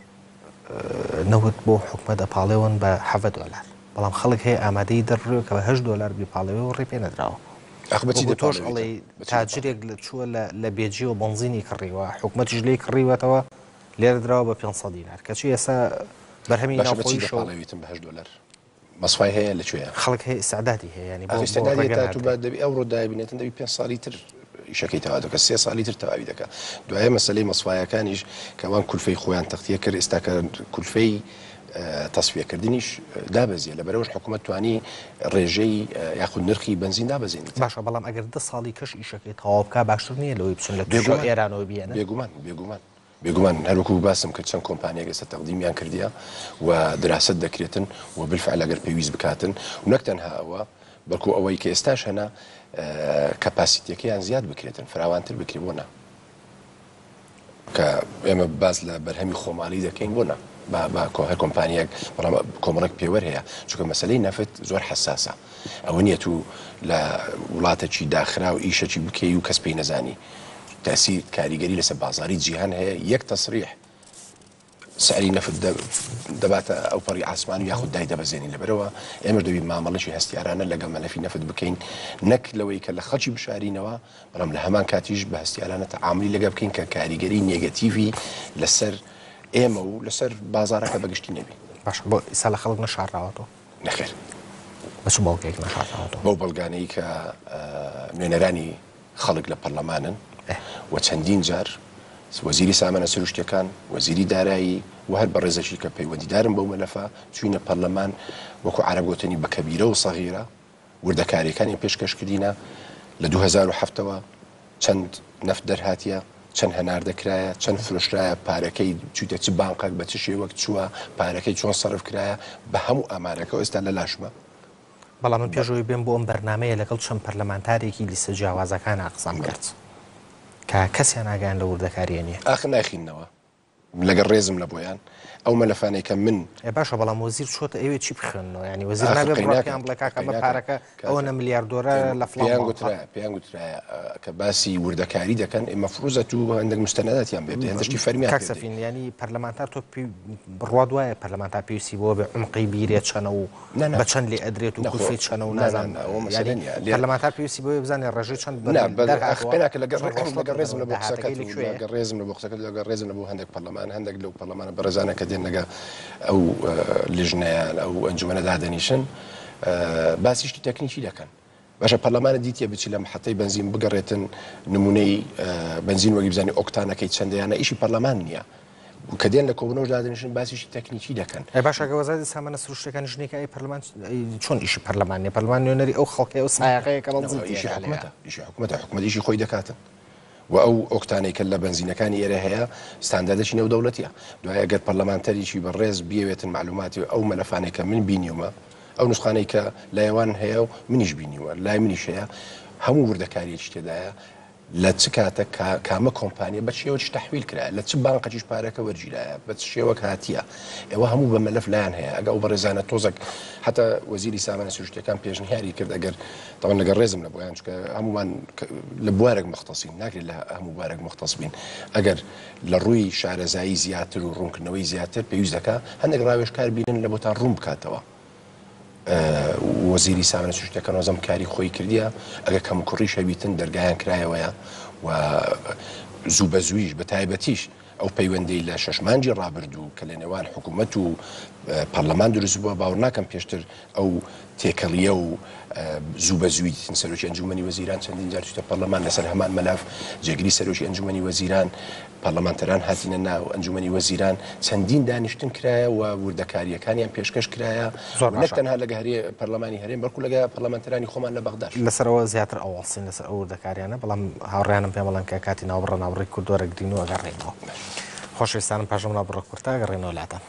نەوت بۆ حکومەت ئەپاڵێەوەن بە $7 بەڵام خەڵک هەیە ئامادەی دەڕێەوە کە بە $8 بیپاڵەوە ڕێ پێ نەدراوە تۆش ئەڵێ تاجرێک لە چووە لە بێجیەوە بنزینی کڕیوە حکومەتیش لێی کڕیوەتەوە لێرە درراوە بە 500 دینار کەچی ئێستا بەرهەمی ناوخۆی شەڵەویتم بە $8 مەسفای هەیە لەکوێیە خەڵک هەیە ئیسعدادی هەیە ینی تو دەبی ئەو ڕۆدابینێتن دەبی 5 ساڵی تر ئیشەکەی تەوا دەکە 3 ساڵی تر تەواوی دەکە دوایە مەسەلەی مەسفایەکانیش کەوان کولفەی خۆیان تەختیە کرد ئێستا کە کولفەی تەسویەکردنیش دابەزیە لەبەرەوەش حکومەت توانی ڕێژەی یاخود نرخی بنزین دابەزێنێت باشە بەڵام ئەگەر 10 ساڵی کەش ئیشەکەی تەواو بکە باشتر نییە لەوەی بچن لە توێژە ئێرانەوە بێنن بێگومان هەروەکو باسم کرد چەند کۆمپانیەک ئێستا تەقدیمیان کردیە و دراست دەکرێتن و بالفعل ئەگەر پێویست بکاتن و نەک تەنها ئەوە بەڵکو ئەوەی کە ئێستاش هەنا کەپاسیتیەکەیان زیاد بکرێتن فراوانتر بکرێ بۆ نا کە ئێمە باز لە بەرهەمی خۆماڵی دەکەین بۆ نا با هەر کۆمپانیەک بەڵام کۆمەڵێک پێوەەر هەیە چونکە مەسەلەی نەفت زۆر حساسە ئەوە نییە تو لە وڵاتێکی داخرا و ئیشەکی بکەی و کەس پێی نەزانی تاسی کاریگەری لەسەر بازاری جیهان هەیە یەک تەسریح سعری نەفت دەباتە ئەو پەڕی ئاسمان و یاخود دای دەبەزێنین لەبەرەوە ئێمە دەبی مامەڵەشی هەستیارانە لەگەڵ مەلەفی نەفت بکەین نەک لەوەی کە لە خەڵکی بشارینەوە بەڵام لە هەمان کاتیش بە هەستیارانە تەعاملی لەگە بکەین کە کاریگەری نێگەتیڤی لەسەر ئێمە و لەسەر بازارەکە بەگشتی نەبی باش بۆ ئیسا لە خەڵک نەشاڕاوەتەوە نەخێر بەچ بەڵگەیەک نەشاڕاوەتەوە بەو بەڵگانەی کە نوێنەرانی خەڵک لە پەرلەمانن و چەندین جار وەزیری سامانە سروشتیەکان وەزیری دارایی و هەر بە ڕێزەشی کە پەیوەندیدارم بەو مەلەفە چوینە پەرلەمان وەکو عەرەب گوتنی بە کەبیرە و سەغیرە وردەکاریەکانی پێشکەشکردینە لە 2007ەوە چەند نەفت دەرهاتیە چەند هەنار دەکرایە چەند فرۆشرایە پارەکەی چوتە چ بانقێک بە چ شێوەک چووە پارەکەی چۆن سەرف کرایە بە هەموو ئامارەکە ئێستا لە لاشمە بەڵام من پێشەوەی بێن بۆ ئەم بەرنامەیە لەگەڵ چەند پەرلەمانتارێکی لیستە جیاوازەکان قسەم کرد کە کەسیان ناگەیان لە وردەکاریە نییە ئاخ ناخینەوە لەگەڵ ڕێزم لە بۆیان ئەو مەلەفانەی کە من باشە بەڵام وەزیر چۆتە ئەوێ چی بخێنەوە ینی وەزیر نابێت بڕاکیان بڵێ کاکە بە پارەکە ئەوە میلیاردۆرە لە پێیان گوترایە کە باسی وردەکاری دەکەن مەفروزە و هەندێک مستەنەداتیان بێت هەندشتی فەرمیان کاکسەفین ینی پەرلەمانتار تۆ بڕات وایە پەرلەمانتار پێویستی بۆ بێ عمقی بیرێت چەنە و بە چەند لێ ئەدرێت و کوفی چەنە و نازان پەرلەمانتار پێویستی بۆ بزانێ ڕێژەی چەند بەخپێناکە لەگەڵ ڕێزم لە بۆ قسەکە ڕێزم لە بۆ قسەکە لەگەڵ ڕێزم لە بۆ هەندێک پەرلەمان هەندێک لەو پەرلەمانە بەڕێزانە کە دێن لەگە ئەو لیژنەیان ئەو ئەنجومەنە دادەنیشن باسیشتی تەکنیکی دەکەن باشە پەرلەمانە دیتە بچی لە محەتەی بنزین بگەڕێتن نمونەی بنزین وەگی بزانانی ئۆکتانەکەی چەندەیانە ئیشی پەرلەمان نییە کە دێن لە کۆبنەوەش دادەنیشن باسیشی تەکنیکی دەکەن باشە وەزارەتی سامانە سروشتەکان ژنێکە ئەی پەرلەمان چۆن ئیشی پەرلەمانیە پەرلەمان نوێنەری ئەو خەڵکی ئەو سایقەیە کە ئیشی حکومەتە حکومەتیشی خۆی دەکاتن و ئەو ئۆکتانەی کە لە بنزینەکانی ئێرە هەیە ستانداردێکی نێودەوڵەتیە دوای ئەگەر پەرلەمانتەریی بەڕێز بیاوێتن معلوماتی ئەو مەلەفانەی کە من بینیومە ئەو نسخانەی کە لایەوان هەیە و منیش بینیوە لای منیش هەیە هەموو وردەکاریەکی تێدایە لە چ کاتە کامە کۆمپانیە بە شێوەی تەحویل کرا لە چ بانقەکیش پارەکە وەرگیرایە بە چ شێوەک هاتیە ئێوە هەموو بە مەلەف لایەن هەیە ئەگە ئەو بەڕێزانە تۆزێک حتا وەزیری سامانە سروشتیەکان پێشنیاری کرد ئەگەر تاوان لەگەڵ ڕێزم لە بۆیان چکە هەمومان لە بوارێک مختصین ناکرێت لە هەموو بوارێک مختص بین ئەگەر لە ڕووی شارەزایی زیاتر و ڕوونکردنەوەی زیاتر پێویست دەکا هەندێک ڕاوێژکار بینن لە بۆتان ڕوون بکاتەوە وەزیری سامانە سروشتیەکان وەزەم کاری خۆی کردیە ئەگە کەم کوڕی شەبیتن دەرگایان کرایەوەیە و زوو بە زوویش بە تایبەتیش ئەو پەیوەندەی لە شەشمانجی ڕابردوو کە لە نێوان حکوومەت و پەرلەمان دروست بووە باوەڕ ناکەم پێشتر ئەو تێکەڵیە و زوو بە زووی سەرۆکی ئەنجومەنی وەزیران چەندین جار چووتە پەرلەمان لەسەر هەمان مەلاف جێگیری سەرۆکی ئەنجومەنی وەزیران پەرلەمانتەران هاتینە ناو ئەنجومەنی وەزیران چەندین دانیشتن کرایە و وردەکاریەکانیان پێشکەش کرایە نەک تەنها لەگە هەرێ پەرلەمانی هەرێم بەڵکو لەگە پەرلەمانتەرانی خۆمان لە بەغداد لەسەرەوە زیاتر ئەوڵسین لەسەر ئەو وردەکاریانە بەڵام هاوڕیانم پێ بەڵام کە کاتی ناوبڕە ناوڕێی کوردۆرە گرین و ئەگەڕێنەوە خۆشەویستانم پاشەم ناوبڕە کورتا گەڕێنەوە لاتان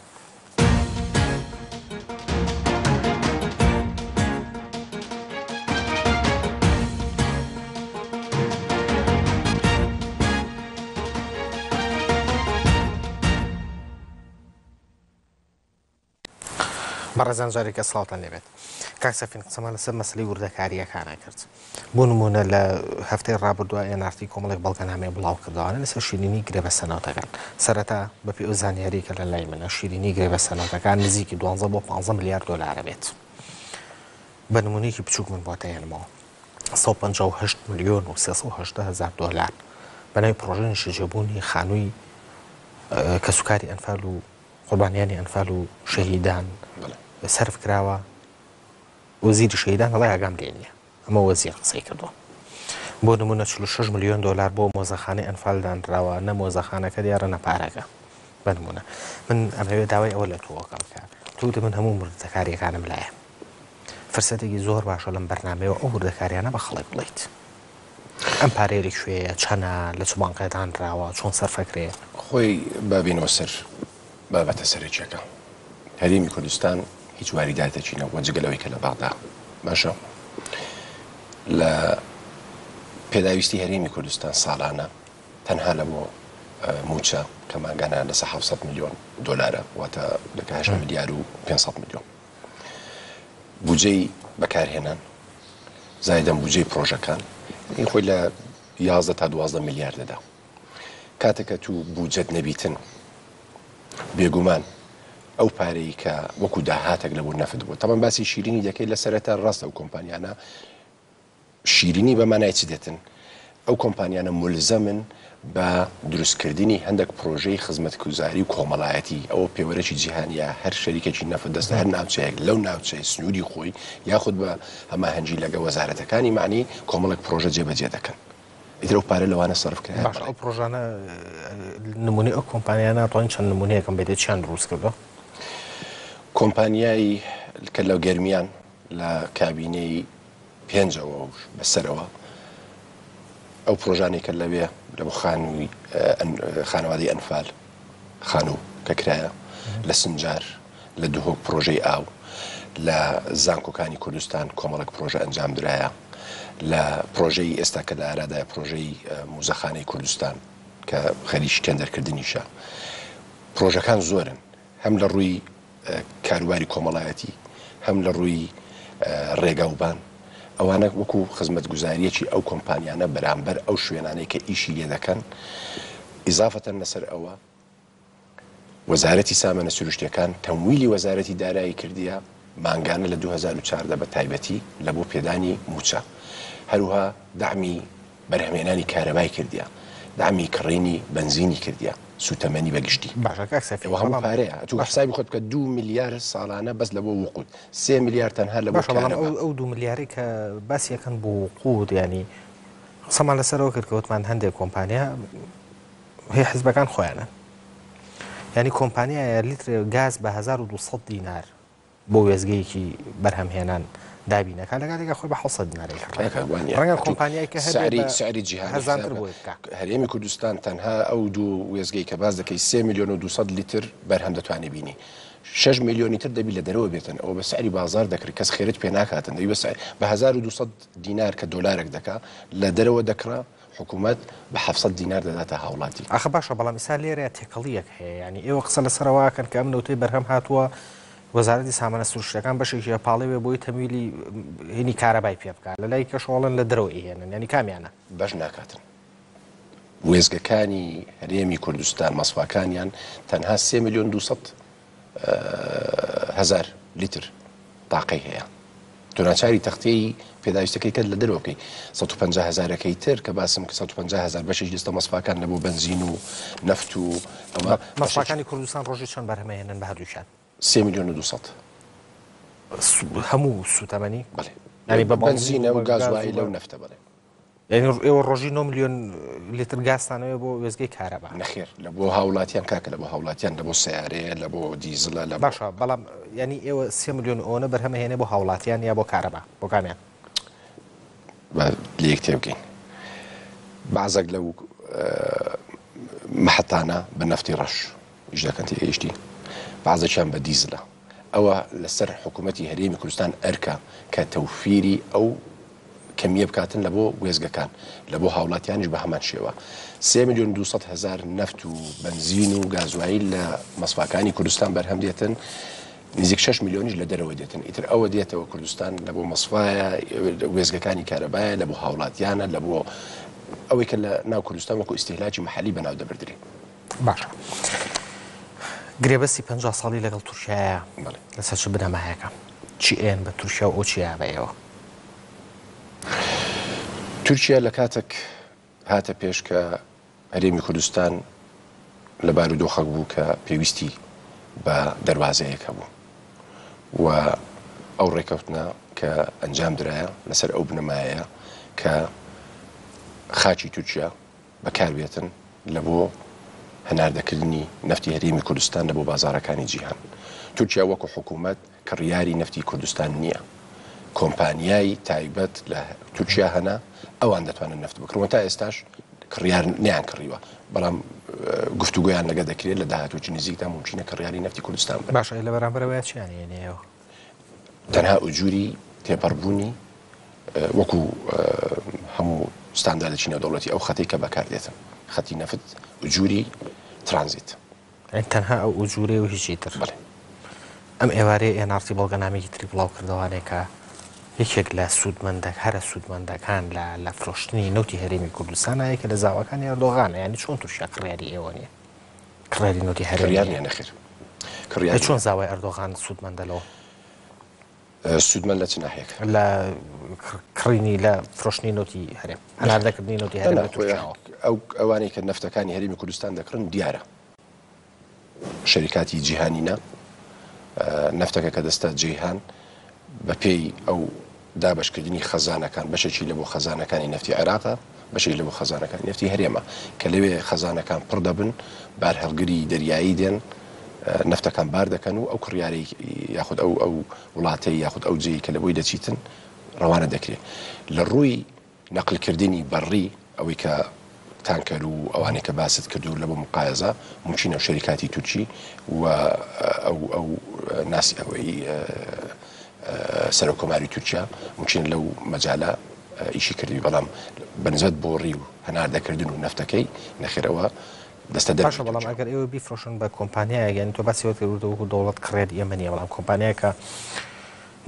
بەڕێزان جارێکە سڵاوتان لێبێت کاکسەفین قسەمان لەسەر مەسلەی وردەکاریەکانە کرد بۆ نمونە لە هەفتەی ڕابردووە ئێنارتی کۆمەڵێک بەڵگەنامەیە بڵاو کردوانە لەسەر شیرینی گرێبە سەناوتەکان سەرەتا بەپێی ئەو زانیاریکە لە لای منە شیرینی گرێبە سەناوتەکان نزیکی 12 بۆ 15 میلیارد دۆلارە بێت بە نمونەیەکی بچووک من بۆتەیەنمەوە 158 ملیۆن و 380 هزار دۆلار بەناوی پرۆژەی شەجێبوونی خانووی کەسوکاری ئەنفال و قوربانیانی ئەنفال و شەهیدان سەرف کراوە وەزیری شەهیدان هەڵای ئاگام لێ نییە ئەمە وەزیر قسەی کردووە بۆ نمونە 46 ملیۆن دۆلار بۆ مۆزەخانەی ئەنفال دانراوە نە مۆزەخانەکە دیارە نەپارەکە بە نمونە من ئەمەوێت داوای ئەوە لە تۆوەکەم کە تووتە من هەموو وردەکاریەکانم لایە فرسەتێکی زۆر باشە لەم بەرنامەیەوە ئەو وردەکاریانە بە خەڵک بڵیت ئەم پارێری کوێیە چەنە لە چ بانقەتان راوە چۆن سەرفەکرێ خۆی بابینەوە سەر بابەتە سەرچێکە هەرێمی کوردستان هیچ واریداتێکی نەوە جگەلەوەی کە لە باغدا باشە لە پێداویستی هەرێمی کوردستان ساڵانە تەنها لە بۆ موچە کە ماگانە لە 700 میلیۆن دۆلارە واتە لە 8 میلیارد و 500 میلیۆن بودجەی بەکارهێنان زایدەم بودجەی پرۆژەکان خۆی لە 11 تا 12 میلیاردەدا کاتێکە تو بودجەت نەبیتن بێگومان ئەو پارەی کە وەکو داهاتێک لە بۆ نەفت بوو تەمان باسی شیرینی دەکەی لە سەرەتا ڕاستە ئەو کۆمپانیانە شیرینی بەمانای چ دێتن ئەو کۆمپانیانە ملزەمن بە دروستکردنی هەندێک پرۆژەی خزمەتگوزاری و کۆمەڵایەتی ئەوە پێوەرەی جیهانیە هەر شەریکێکی نەفت دەستە هەر ناوچەیەک لەو ناوچەی سنووری خۆی یاخود بە هەماهەنگی لەگە وەزارەتەکانی معنی کۆمەڵێک پرۆژە جێبەجێ دەکەن ئیتر ئەو پارە لەوانە سەرف کرا باش ئەو پرۆژانە نمونەی ئەو کۆمپانیانە توانین چەند نمونەیەکم بێت چیان دروست کردەوە کۆمپانیایی کە لەو گەرمیان لە کابینەی پێنجەوە بەسەرەوە ئەو پرۆژانێک کە لەوێ لە بۆ خانەوادەی ئەنفال خانوو کە کرایە لە سنجار لە دوهۆک پرۆژەی ئاو لە زانکۆکانی کوردستان کۆمەڵک پرۆژە ئەنجام درایە لە پرۆژەی ئێستا کە لە ئارادای پرۆژەی موزەخانەی کوردستان کە خەریکی تێندەرکردنیشە پرۆژەکان زۆرن هەم لە ڕووی کاروباری کۆمەڵایەتی هەم لە ڕووی ڕێگاوبان ئەوانە وەکو خزمەتگوزاریەکی ئەو کۆمپانیانە بەرامبەر ئەو شوێنانەی کە ئیشی لێ دەکەن ئیزافەتەن لەسەر ئەوە وەزارەتی سامانە سروشتیەکان تەمویلی وەزارەتی دارایی کردیە مانگانە لە 2014 بە تایبەتی لە بۆ پێدانی موچە هەروها دامی بەرهەمێنانی کارەبای کردیە دامی کڕینی بنزینی کردیە سوتەمەنی بەگشتی هەموو پارەیە تو حسابی خۆت بکە 2 میلیارد ساڵانە بەس لە بۆ وقود 3 میلیارد تەنها لە بۆ کارەبا ئەو 2 میلیاری کە باسی یەکەن بۆ وقود ینی قسەمان لەسەرەوە کرد کەوتمان هەندێک کۆمپانیا هەیە حزبەکان خۆیانە ینی کۆمپانیایە لیتر گاز بە 1200 دینار بۆ وێزگەیەکی بەرهەمهێنان دابینەکە لەگەڵێکە خۆی بە 600 دینارێک ڕەنگە کۆمپانیای کە سعری جیهانی هەرێمی کوردستان تەنها ئەو دوو وێزگەی کە باز دەکەی 3 میلیۆن و 200 لیتر بەرهەم دەتوانێت بینی 6 میلیۆنی تر دەبی لە دەرەوە بێتن ئەوە بە سعری بازار دەکرێت کەس خێرت پێ ناکاتن دەبی بە 1200 دینار کە دۆلارێک دەکا لە دەرەوە دەکرا حکوومەت بە 700 دینار دەداتە هاوڵاتی ئەخە باشە بەڵام ئیسا لێرە تێکەڵیەک هەیە ینی ئێوە قسە لەسەرەوەکەن کە ئەم نەوتەی بەرهەم هاتووە وەزارەتی سامانە سروشتەکان بەشێکی پاڵێوێ بۆی تەمیلی هێنی کارەبای پێ بکات لە لای کەشۆڵن لە درەوە هێنن ینی کامیانە بەش ناکاتن وێزگەکانی هەرێمی کوردستان مەسفاکانیان تەنها 3 میلیۆن 200 هزار لیتر تاقەی هەیە دۆناچاری تەختەی پێداویستەکەی کرد لە دەرەوەکەی 150 هزارەکەی تر کە باسم کە 150 هزار بەشێک دەستە مەسفاکان لە بۆ بنزین و نەفت و مەسفاکانی کوردستان ڕۆژی چەند بەرهەمەهێنن بە هەردووشان 3 میلیۆن و 200 هەموو سوتەمەنی ینی بە بنزینە و گازوایی لەو نەفتە بڵێ ینی ئێوە ڕۆژی 9 میلیۆن لیتر گازتانەوە بۆ وێزگەی کارەبا نەخێر لە بۆ هاوڵاتیان کاکە لە بۆ هاوڵاتیان لە بۆ سیارەیە لە بۆ دیزلە لە باشە بەڵام ینی ئێوە 3 میلیۆن ئەوە بەرهەمەهێنێ بۆ هاوڵاتیان یا بۆ کارەبا بۆ کامیان لە یەک تێبگەین بازێک لەو محەتانە بە نەفتی ڕەش ئیش دەکەن تێگەیشتی بازێکیان بە دیزلە ئەوە لەسەر حکوومەتی هەرێمی کوردستان ئەرکە کە تەوفیری ئەو کەمیە بکاتن لە بۆ وێزگەکان لە بۆ هاوڵاتیانیش بە هەمان شێوە 3 میلیۆن 200 هزار نەفت و بنزین و گازوایی لە مەسفاکانی کوردستان بەرهەم دێتن نزیک 6 میلیۆنیش لە دەرەوە دێتن ئیتر ئەوە دێتەوە کوردستان لە بۆ مەسفایە وێزگەکانی کارەبایە لە بۆ هاوڵاتیانە لە بۆ ئەوەی کە لە ناو کوردستان وەکو ئیستیهلاکی مەحەلی بەناو دەبردرێ باشە گرێبەستی 50 ساڵی لەگەڵ تورکیایە لەسەر چ بنەمایەکە چی ئێن بە تورکیا و ئەو چیا بەیەوە تورکیا لە کاتێک هاتە پێش کە هەرێمی کوردستان لە بارودۆخەک بوو کە پێویستی بە دەواازەیەکە بوو و ئەو ڕێکەوتنە کە ئەنجام درایە لەسەر ئەو بنەمایە کە خاچی تورکیا بەکاربێتن لە بۆ هەناردەکردنی نەفتی هەرێمی کوردستان لە بۆ بازارەکانی جیهان تورکیا وەکو حکوومەت کڕیاری نەفتی کوردستان نییە کۆمپانیای تایبەت لە تورکیا هەنا ئەوان دەتوانن نەفت بکڕەوە تا ئێستاش کڕیار نیان کڕیوە بەڵام گفتوگویان لەگە دەکرێت لە داهاتوی نزیکدا ممکنە کڕیاری نەفتی کوردستان بن باشە لە بەرامبەرەوەی چیانێنەوە تەنها ئوجوری تێپەڕبوونی وەکو هەموو ستانداردێکی نێودەوڵەتی ئەو خەتەی کە بەکاردێتن خەتی نەفت ئوجوری ترانزیت تەنها ئەو ئوجورێ و هیچی تر ئەم ئێوارەیە ئێنارتی بەڵگەنامێکی تری بڵاو کردوانێکە یەکێک لە سوودمەندەك هەرە سوودمەندەکان لە فرۆشتنی نەوتی هەرێمی کوردستانە یەکە لە زاوەکانی ئەردۆغانە ینی چۆن تووشیا کڕیاری ئێوە نیە کڕیاری نەوتی هەرێمیان نەخێر کڕیاری چۆن زاوای ئەردۆغان سوودمەندەلەوە سوودمەند لە چ ناحەیەک لە کڕینی لە فرۆشتنی نەوتی هەرێم هەناردەکردنی نەوتی هەرێم ئەو ئەوانەی کە نەفتەکانی هەرێمی کوردستان دەکڕن دیارە شەریکاتی جیهانینە نەفتەکە کە دەستە جیهان بە پێی ئەو دابشکردنی خەزانەکان بەشێکی لە بۆ خەزانەکانی نەفتی عێراقە بەشێک لە بۆ خەزانەکانی نەفتی هەرێمە کە لەوێ خەزانەکان پڕ دەبن بارهەڵگری دەریایی دێن نەفتەکان بار دەکەن و ئەو کڕیارەی یاخود ئەو وڵاتەی یاخود ئەو جێی کە لەبووی دەچیتن ڕەوانە دەکرێت لە ڕووی نەقلکردنی بەڕی ئەوەی کە تانکەر و ئەوانەی کە باست کردو لە بۆ مقایزە ممکنە شەریکاتی تورکی و ئەو ناسی ئەوەی سەرۆکۆماری تورکیا ممکن لەو مەجالە ئیشی کردی بەڵام بەنسبەت بۆ ڕی و هەناردەکردن و نەفتەکەی نەخێرەوە دەستە باشە بەڵام ئەگەر ئێوە بیفرۆشن بە کۆمپانیایە یعنی تۆ باسیەوە کردووەکو دەوڵەت کڕێت ئێمە نیە بەڵام کۆمپانیایە کە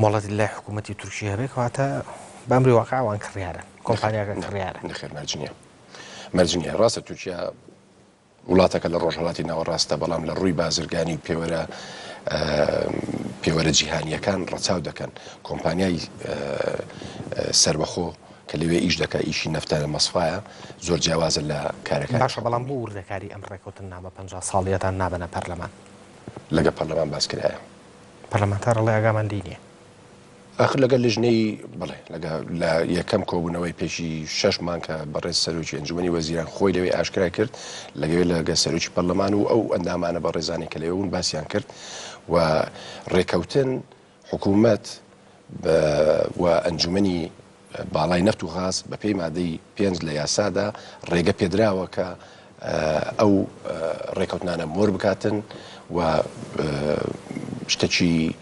مۆڵەتی لای حکوومەتی تورکیا هەبێت کەواتە بەمری واقعوان کڕیارن کۆمپانیاکە کڕیارە نەخێر مەرجنیە ڕاستە تورکیا وڵاتەکە لە ڕۆژهەڵاتی ناوەڕاستە بەڵام لە ڕووی بازرگانی پێوەرە جیهانیەکان ڕەچاو دەکەن کۆمپانیای سربەخۆ کە لەوێ ئیش دەکە ئیشی نەفتە مەسفایە زۆر جیاوازە لە کارەکە باشە بەڵام بۆ وردەکاری ئەم ڕێکوتن نامە 50 ساڵیەتان نابەنە پەرلەمان لەگە پەرلەمان باسکرایە پەرلەمانتارە ڵێ ئاگامان لینیە ئاخر لەگەل لژنەی بڵێ لە یەکەم کۆبوونەوەی پێشی 6 مانکە بەڕێز سەرۆکی ئەنجومەنی وەزیران خۆی لەوێ ئاشکرا کرد لەگە سەرۆکی پەرلەمان و ئەو ئەندامانە بە ڕێزانی کە لەوێون باسییان کرد و ڕێکەوتن حکوومەت و ئەنجومەنی باڵای نەفت و غاز بە پێی مادەی 5 لە یاسادا ڕێگە پێدراوە کە ئەو ڕێکەوتنانە مۆر بکاتن و شتێکی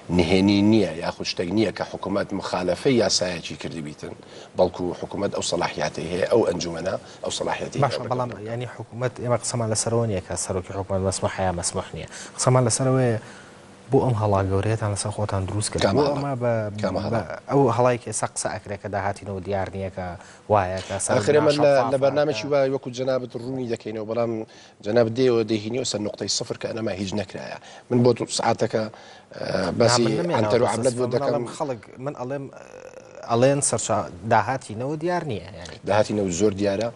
نهێنی نییە یاخود شتێک نییە کە حکوومەت مخالفەی یاسایەکی کردی بیتن بەڵکو حکوومەت ئەو سەلاحیاتی هەیە ئەو ئەنجومەنە ئەو سەلاحیاتی باشە بەڵام ینی حکوومەت ئێمە قسەمان لەسەرەوە نیە کە سەرۆکی حکوومەت مەسموح یا مەسموح نییە قسەمان لەسەرەوەی بۆ ئەم هەڵا گەورەیەتان لەسەر خۆتان دروست کرد ئەمە ئەو هەڵای ئێستا قسە ئەکرێت کە داهاتینەوە دیار نییە کە وایە کە ئەخرێمە لە بەرنامەی وای وەکو جەنابەت ڕوونی دەکەینەوە بەڵام جەناب دێەوە دەهینیەوە سەر نقطەی سفر کە ئەنەما هیچ نەکرایە من بۆ سعاتەکە باسی ئەنتەر و عەملەت بۆ دەکەم خەڵک من ئەڵێن سەرچا داهاتینەوە دیار نییە داهاتینەوە زۆر دیارە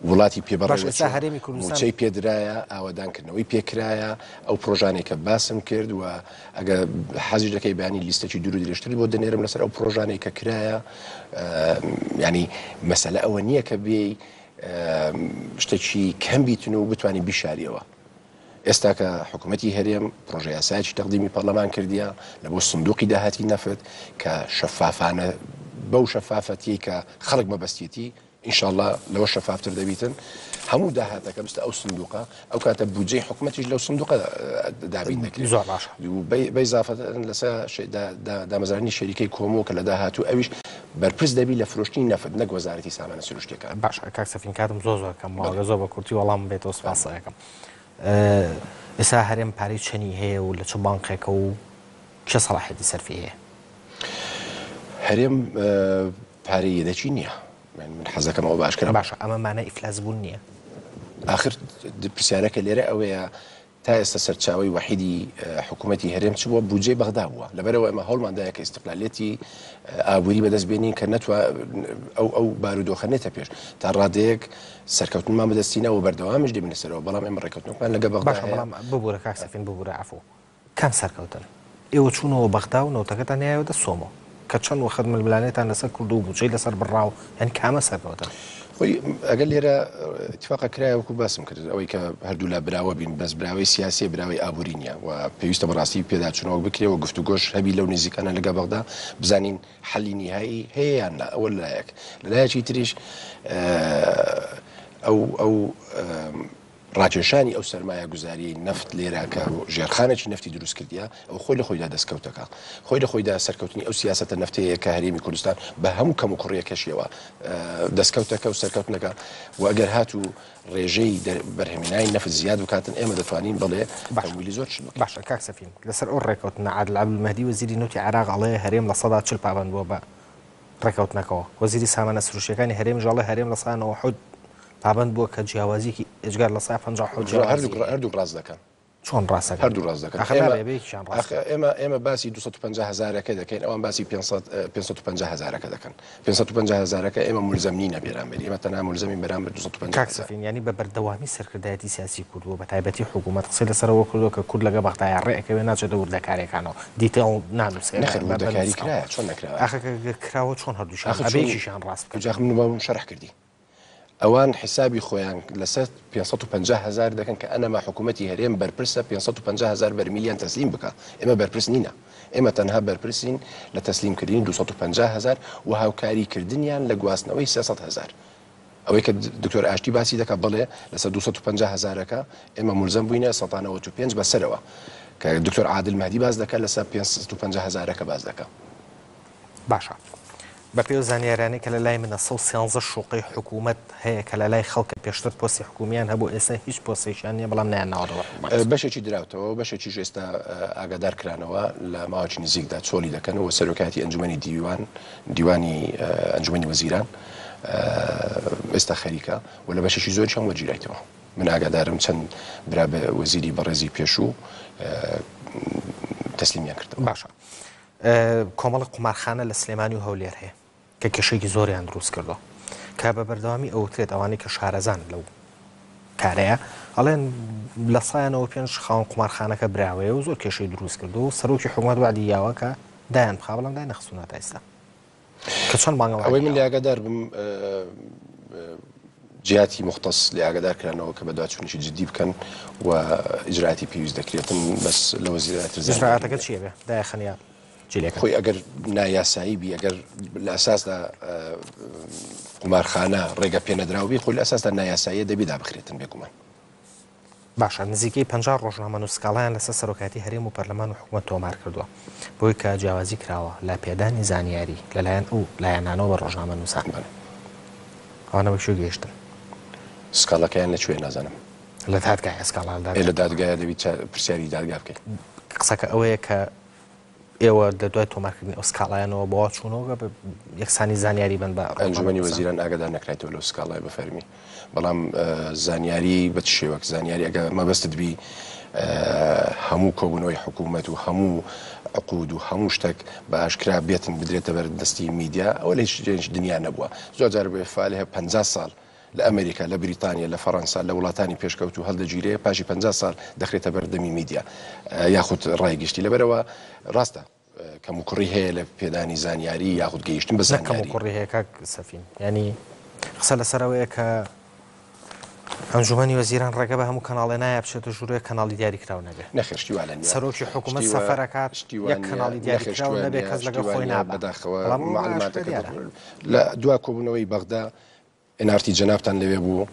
وڵاتی پێبڕی پێدرایە ئاوادانکردنەوەی پێکرایە ئەو پرۆژانێک کە باسم کرد و ئەگە حەزی دەکەی بەیانی لیستێکی دوور و درێژتری بۆ دەنێرم لەسەر ئەو پرۆژانێک کە کرایە ینی مەسەلە ئەوە نییە کە بێ شتێکی کەم بیتن و بتوانین بیشاریەوە ئێستا کە حکوومەتی هەرێم پرۆژە یاسایەکی تەقدیمی پەرلەمان کردیە لە بۆ سندوقی داهاتی نەفت کە شەفافانە بەو شەفافەتی کە خەڵک مەبەستێتی ئینشاءالله لەوە شەفافتر دەبیتن هەموو داهاتەکە بستە ئەو سندوقە ئەو کاتە بودجەی حکوومەتیش لەو سندوقە دابین دەکرێت زۆر باشە بەیزافەت لەسەر دامەزرانی شەریکەی کۆمۆ کە لە داهاتوو ئەویش بەرپرس دەبی لە فرۆشتنی نەفت نەک وەزارەتی سامانە سروشتەکان باشە کاک سەفین کاتم زۆر کەم ماڵگە زۆر بە کورتی وەڵام بێتەوە سپاسەکەم ئێستا هەرێم پارەی چەنی هەیە و لە چ بانقێکە و چه سەڵاحێتی سەرفی هەیە هەرێم پارەی یەدەچی نییە من حەزەکەمەوە باشکرا باشە ئەمە مانە ئیفلاس بوون نییە آخر پرسیارەکە لێرە ئەوەیە تا ئێستا سەرچاوی وحیدی حکوومەتی هەرێم چ بووە بودجەی بەغدا بووە لەبەرەوە ئەمە هەوڵماندایە کە ئیستقلالێتی ئابووری بەدەستبێنین کە نەتوە ئەو بارودۆخە نێتە پێش تا ڕادەیەک سەرکەوتنمان بەدەستینەوە بەردەوامش دێبینە سەرەوە بەڵام ئێمە ڕێکەوتنەکەمان لەگە بەغدا باشە بەڵام ببوورە کاک سەفین ببوورە عەفو کام سەرکەوتن ئێوە چوونەوە بەغدا و نەوتەکەتان هەیەوە دەسۆمەوە کە چەند وەخت ململانێتان لەسەر کرد و بودجەی لەسەر بڕاو یان کامە سەرکەوتن خۆی ئەگەر لێرە اتفاقا کرایەوەکو باسم کرد ئەوەی کە هەردوو لە براوە بین بەس براوەی سیاسی براوەی ئابووری نیە و پێویستە بەڕاستی پێداچوونەوە بکرێەوە گفتوگۆش هەبی لەو نزیکانە لەگە بەغدا بزانین حەلی نیهایی هەیە یان نا ئەوە لایەک لەلایەکی تریش ئەو ڕاکێشانی ئەو سەرمایە گوزاری نەفت لێرە کە ژێرخانێکی نەفتی دروست کردیە ئەو خۆی لە خۆیدا دەستکەوتەکە خۆی لە خۆیدا سەرکەوتنی ئەو سیاسەتە نەفتەیە کە هەرێمی کوردستان بە هەموو کەم و کوڕیەکەشیەوە دەستکەوتەکە و سەرکەوتنەکە و ئەگەر هاتوو ڕێژەی بەرهەمینای نەفت زیاد بکاتن ئێمە دەتوانین بڵێ تەمویلی زۆر باشە کاک سەفین لەسەر ئەو ڕێکەوتنە عادل عەبدولمەهدی وەزیری نەوتی عێراق ئەڵێ هەرێم لە 140 پابەند بووە بە ڕێکەوتنەکەەوە وەزیری سامانە سروشتەکانی هەرێم ژەڵێ هەرێم لە سانەوە حود پابند بووە کە جیاوازیکی ئەجگار لە 150 هەردوو ڕاست دەکەن چۆن ڕاستەکە هەردوو ڕاست دەکەن ئێمە باسی 250,000ەکە دەکەین ئەوان باسی 550,000ەکە دەکەن 550,000ەکە ئێمە مولزەم نینە بێرامبەر ئێمە تەنها مولزەمین بەرامبەر 250,000 ینی بە بەردەوامی سەرکردایەتی سیاسی کردووە بە تایبەتی حکوومەت قسەی لەسەرەوە کردووە کە کورد لەگە بەغدایە ڕێەکەوێ ناچێتە وردەکاریەکانەوە دیتەڵ نانووسێت نەخێری کرایە چۆن نەکراوە کراوە چۆن هەردووشان ئەبێکیشان ڕاست جاخ من باوم شەرح کردی ئەوان حسابی خۆیان لەسەر 550,000 دەکەن کە ئەنەما حکوومەتی هەرێم بەرپرسە 550,000 بەرمیلیان تەسلیم بکە ئێمە بەرپرس نینە ئێمە تەنها بەرپرسین لە تەسلیمکردنی 250,000 و هاوکاریکردنیان لە گواستنەوەی 300,000 ئەوەی کە دکتۆر ئاشتی باسی دەکە بڵێ لەسەر 250,000ەکە ئێمە مولزەم بووینە 195 بەسەرەوە کە دکتۆر عادل مەهدی باز دەکە لەسەر 550,000ەکە باز دەکە باشە بە پێ زانیارانی کە لە لای منە 113 شوقی حکوومەت هەیە کە لە لای خەڵکە پێشتر پۆستی حکومیان هەبوو ئێستا هیچ پۆستێکیان نیە بەڵام نیانناوەەوە بەشێکی دراوتەوە بەشێکیش ئێستا ئاگادار کرانەوە لە ماوەی نزیکدا چۆلی دەکەنەوە سەرۆکاتی ئەنجومەنی دیوانی ئەنجومەنی وەزیران ئێستا خەریکە و لە بەشێکی زۆر چەند وەرگیرایتەوە من ئاگادارم چەند برا بە وەزیری بەڕێزی پێشوو تەسلیمیان کردەوە. باشە کۆمەڵی قومارخانە لە سلێمانی و هەولێر هەیە کە کێشەیەکی زۆریان دروست کردەوە کە بە بەردەوامی ئەوترێت ئەوانەی کە شارەزان لەو کارەیە ئەڵێن لە سایەنەوە پێنج خاوەن قومارخانەکە براوەیە و زۆر کێشەی دروست کردو و سەرۆکی حکوومەت وعدی یاوە کە دایان بخا بەڵام دای نەخستوونەتە ئێستا کە چۆن مانگە ئەوەی من لێ ئاگادار بم جیاتی مختص لێ ئاگادارکرانەوە کە بەدواچوونیی جدی بکەن و ئیجراعاتی پێویست دەکرێتن بەس لە وەزیرەتی زراعەتەکە چیە بێ دایخەنیا خۆی ئەگەر نایاسایی بی ئەگەر لە ئەساسدا قومارخانە ڕێگە پێنەدراوی خۆی لە ئەساسدا نایاساییە دەبی دابخرێتن بێگومان. باشە نزیکەی 50 ڕۆژنامە نووسکاڵیان لەسەر سەرۆکاتی هەرێم و پەرلەمان و حکوومەت تۆمار کردووە بۆی کە جیاوازی کراوە لە پێدانی زانیاری لەلایەن ئەو لایەنانەوە بە ڕۆژنامە نووسان ئەوانە بەشو گەیشتن سکاڵەکەیان لەکوێ نازانم لە دادگای ئەسکاڵدا لە دادگایە دەبیت پرسیاری دادگا بکەیت. قسەکە ئەوەیە کە ئێوە دەدوای تۆمارکردنی ئەو سکاڵایانەوە بۆ چوونەوە بە یەکسانی زانیاری بن بە ئەنجومەنی وەزیران ئاگادار نەکرێتەوە لەو سکاڵای بەفەرمی بەڵام زانیاری بە شێوەک زانیاری ئەگە مەبەستت بی هەموو کۆبوونەوەی حکوومەت و هەموو عقود و هەموو شتێک بە ئاشکرا بێتن بدرێتە بەر دەستی میدیا ئەوە لە هیچ دنیا نەبووە زۆر جار بێ فعالێ 50 ساڵ لە ئەمریکا لە بریتانیا لە فەڕەنسا لە وڵاتانی پێشکەوت و هەڵدەگیرێ پاشی 50 ساڵ دەخرێتە بەردەمی میدیا یاخود ڕایگەشتی لەبەرەوە ڕاستە کەم و کوڕی هەیە لە پێدانی زانیاری یاخود گەیشتن بە زانیاری کوڕی هەیە کاک سەفین ینی قسە لەسەرەوەیە کە ئەنجومەنی وەزیران ڕێگە بە هەموو کەناڵێ نایە بچێتە ژوورێ کەناڵی دیاریکراو نەبێ نەخێشتیوانە سەرۆکی حکوومەت سەفەرەکات یەک کەناڵی دیاریکراو نەبێ کەس لەگەڵ خۆی نابەداخەوە معلوماتەکە لە دوا کۆبوونەوەی بەغدا ئێنارتی جەنابتان لەوێ بوو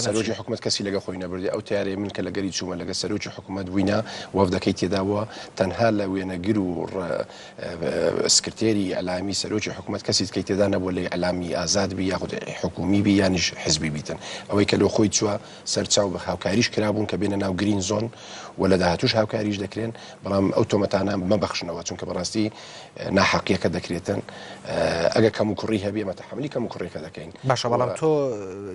سەرۆکی حکوومەت کەسی لەگە خۆی نەبردی ئەو تیارێ من کە لەگەری چوومە لەگە سەرۆکی حکوومەت بووینە وەفدەکەی تێداوە تەنها لە وێنەگر و سکرتێری ئەلامی سەرۆکی حکوومەت کەسی تکەی تێدا نەبوو لە ئەلامی ئازاد بی یاخود حکومی بی یانیش حزبی بیتن ئەوەی کە لە خۆی چووە سەرچاو بە هاوکاریش کرابوون کە بێنە ناو گرین زۆن و لە داهاتوش هاوکاریش دەکرێن بەڵام ئەو تۆمەتانە مەبەخشنەوە چونکە بەڕاستی ناحەقیەکە دەکرێتن ئەگە کەم و کوڕی هەبێ مەتەحملی کەم و کوڕێکە دەکەین باشە بەڵام تۆ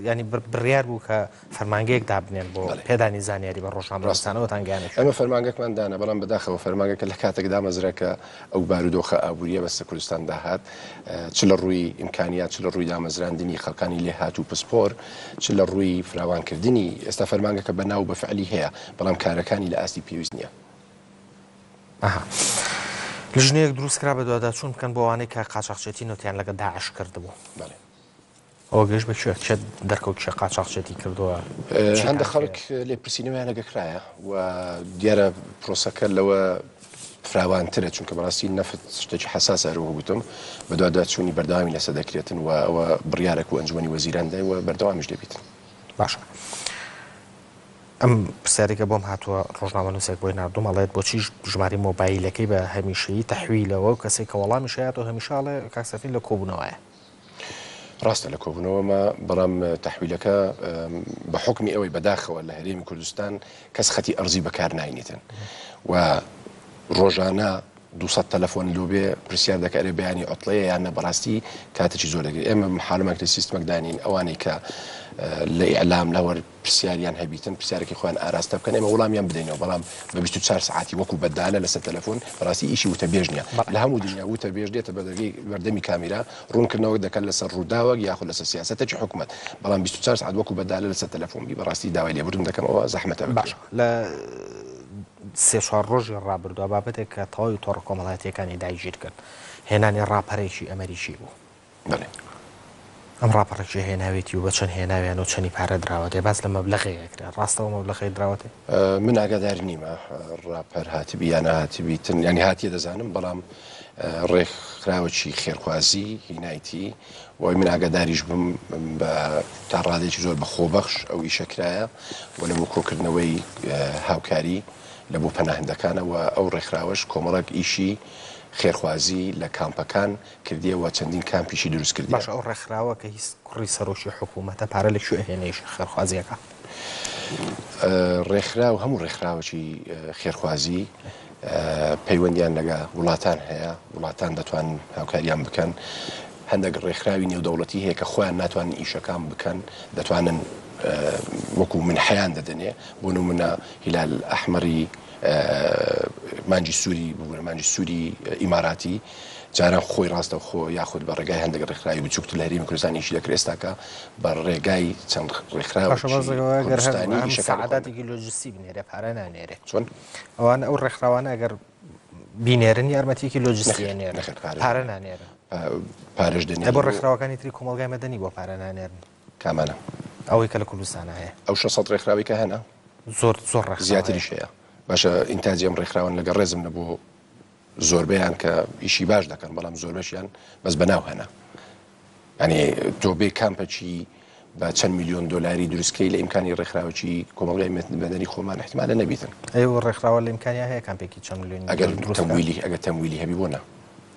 ینی بڕیار بوو کە فەرمانگەیەک دابنێن بۆ پێدانی زانیاری بە ڕۆژنامە ڕاستانەوەتان گیانێت ئەمە فەرمانگەکمان دانا بەڵام بەداخەوە فەرمانگەکە لە کاتێکدا مەزرەکە ئەو بارودۆخە ئابووریە بەستە کوردستان داهات چ لە ڕووی ئیمکانیات چ لە ڕووی دامەزراندنی خەڵکانی لێ هات و پسپۆر چ لە ڕووی فراوانکردنی ئێستا فەرمانگەکە بەناو بەفعلی هەیە بەڵام کارەکانی لە ئاستی پێویست نییە. لە ژنەیەک دروستکرا بە دوواداچوون بکەن بۆ ئەوانەی کە قاچاقچێتی نوتیان لەگە داعش کردبوو ئەوە گەشت بەکوێ چێت دەرکەوت چێ قاچاقچێتی کردووە هەندە خەڵک لێ پرسیینەوەیان لەگەکرایە و دیارە پرۆسەکە لەوە فراوانترە چونکە بەڕاستی نەفت شتێکی حساس هەروە گوتم بە دوواداچوونی بەردەوامی لەسەر دەکرێتن و ئەوە بڕیارێک و ئەنجومەنی وەزیران دای و بەردەوامیش دەبیتن. باشە ئەم پرسیارێکە بۆم هاتووە ڕۆژنامە نووسێک بۆی نردوم ئەڵێت بۆچی ژماری مۆبایلەکەی بە هەمیشەیی تەحویلەوە و کەسێک کە وەڵامی شایەت و هەمیشاڵێ کاکسەفین لە کۆبوونەوەیە ڕاستە لە کۆبوونەوەمە بەڵام تەحویلەکە بە حکمی ئەوەی بەداخەوە لە هەرێمی کوردستان کەس خەتی ئەرزی بەکار ناینێتن و ڕۆژانە 200 تەلەفۆن لۆبێ پرسیار دەکارێ بەیانی ئۆتڵەیە یان نەبەڕاستی کاتێکی زۆر دەگرێت ئێمە حالمەک لە سیستمەکدانین ئەوانەی کە لە ئیعلام لەوەر پرسیاریان هەبیتن پرسیارێکی خۆیان ئاراستە بکەن ئێمە وەڵامیان بدەینەوە بەڵام بە 24 ساعتی وەکو بەدالە لەسەر تەلەفۆن بەڕاستی ئیشی وتە بێژ نییە لە هەموو دنیا وتە بێژ دێتە بەدەگەی بەردەمی کامیرا ڕوونکردنەوە دەکەن لەسەر ڕووداوەک یاخود لەسەر سیاسەتێکی حکوومەت بەڵام 24 ساعت وەکو بەدالە لەسەر تەلەفۆن بی بەڕاستی داوای لێبوردن دەکەمەوە زەحمەتە باش لە سێ چوار ڕۆژی ڕابردووە بابەتێک کە تەواوی تۆڕە کۆمەڵایەتیەکانی داگیر کرد هێنانی ڕاپەرێکی ئەمریکی بوو ئەم ڕاپەڕێکی هێناوێتی و بە چەند هێناویان و چەندی پارە دراوەتێ باز لە مەبلەغەیەکرا ڕاستەوە مەبلەغی دراوەتێ من ئاگادار نیمە ڕاپەر هاتبی یان هاتبی تن ینی هاتیە دەزانم بەڵام ڕێکخراوەکی خێرخوازی هینایەتی وای من ئاگاداریش بم بە تا ڕادێکی زۆر بە خۆبەخش ئەو ئیشەکرایە و لە بۆ کۆکردنەوەی هاوکاری لە بۆ پەناهندەکانەوە ئەو ڕێکخراوەش کۆمەڵک ئیشی خێرخوازی لە کامپەکان کردیەوە چەندین کامپیشی دروست کردی. باش ئەو ڕێکخراوە کە هیچ کوڕی سەرۆکی حکوومەتە پارە لە کوێ هێنەیش خێرخوازیەکە ڕێکخراو هەموو ڕێکخراوەکی خێرخوازی پەیوەندیان لەگە وڵاتان هەیە، وڵاتان دەتوان هاوکاریان بکەن. هەندێک ڕێکخراوی نێودەوڵەتی هەیە کە خۆیان ناتوانن ئیشەکان بکەن، دەتوانن وەکو من حیان دەدەنێ. بۆ نمونە هیلال ئەحمەری مانجی سووری بوو، مانجی سووری ئیماراتی جاران خۆی ڕاستە خۆ یاخود بە ڕێگای هەندێک ڕێکخراوی بچووکتر لە هەرێمی کوردستان ئیشی دەکرێت ئێستاکە بە ڕێگای چەند ڕێکخراوەکردستانی سەعاداتی لۆجستی بنێرە پارە نانێرێ. چۆن ئەوان ئەو ڕێکخراوانە ئەگەر بینێرن یارمەتیکی لۆجستی نێرە پارە نانێرن پارەش دێنێ بۆ ڕێکخراوەکانی تری کۆمەلگای مەدەنی بۆ پارە نانێرن. کامانە ئەوەی کە لە کوردستانە هەیە ئەو 600 ڕێکخراوی کە هەنا زۆر زۆر ڕێک زیاتریش هەیە. باشە ئینتاجی ئەم ڕێکخراون لەگە ڕێزم لە بۆ زۆربیان کە ئیشی باش دەکەن، بەڵام زۆربەشیان بەس بەناو هەنا. ینی تۆ بێ کامپەچی بە چەند میلیۆن دۆلاری دروستکەی لە ئیمکانی ڕێکخراوەکی کۆمەڵگای مەدەنی خۆمان احتیمالە نەبیتن. ئەو ڕێکخراوە لە ئیمکانیا هەیە کامپێکی چەند میلیۆن ئەگەر تەمویلی هەبی بۆ نا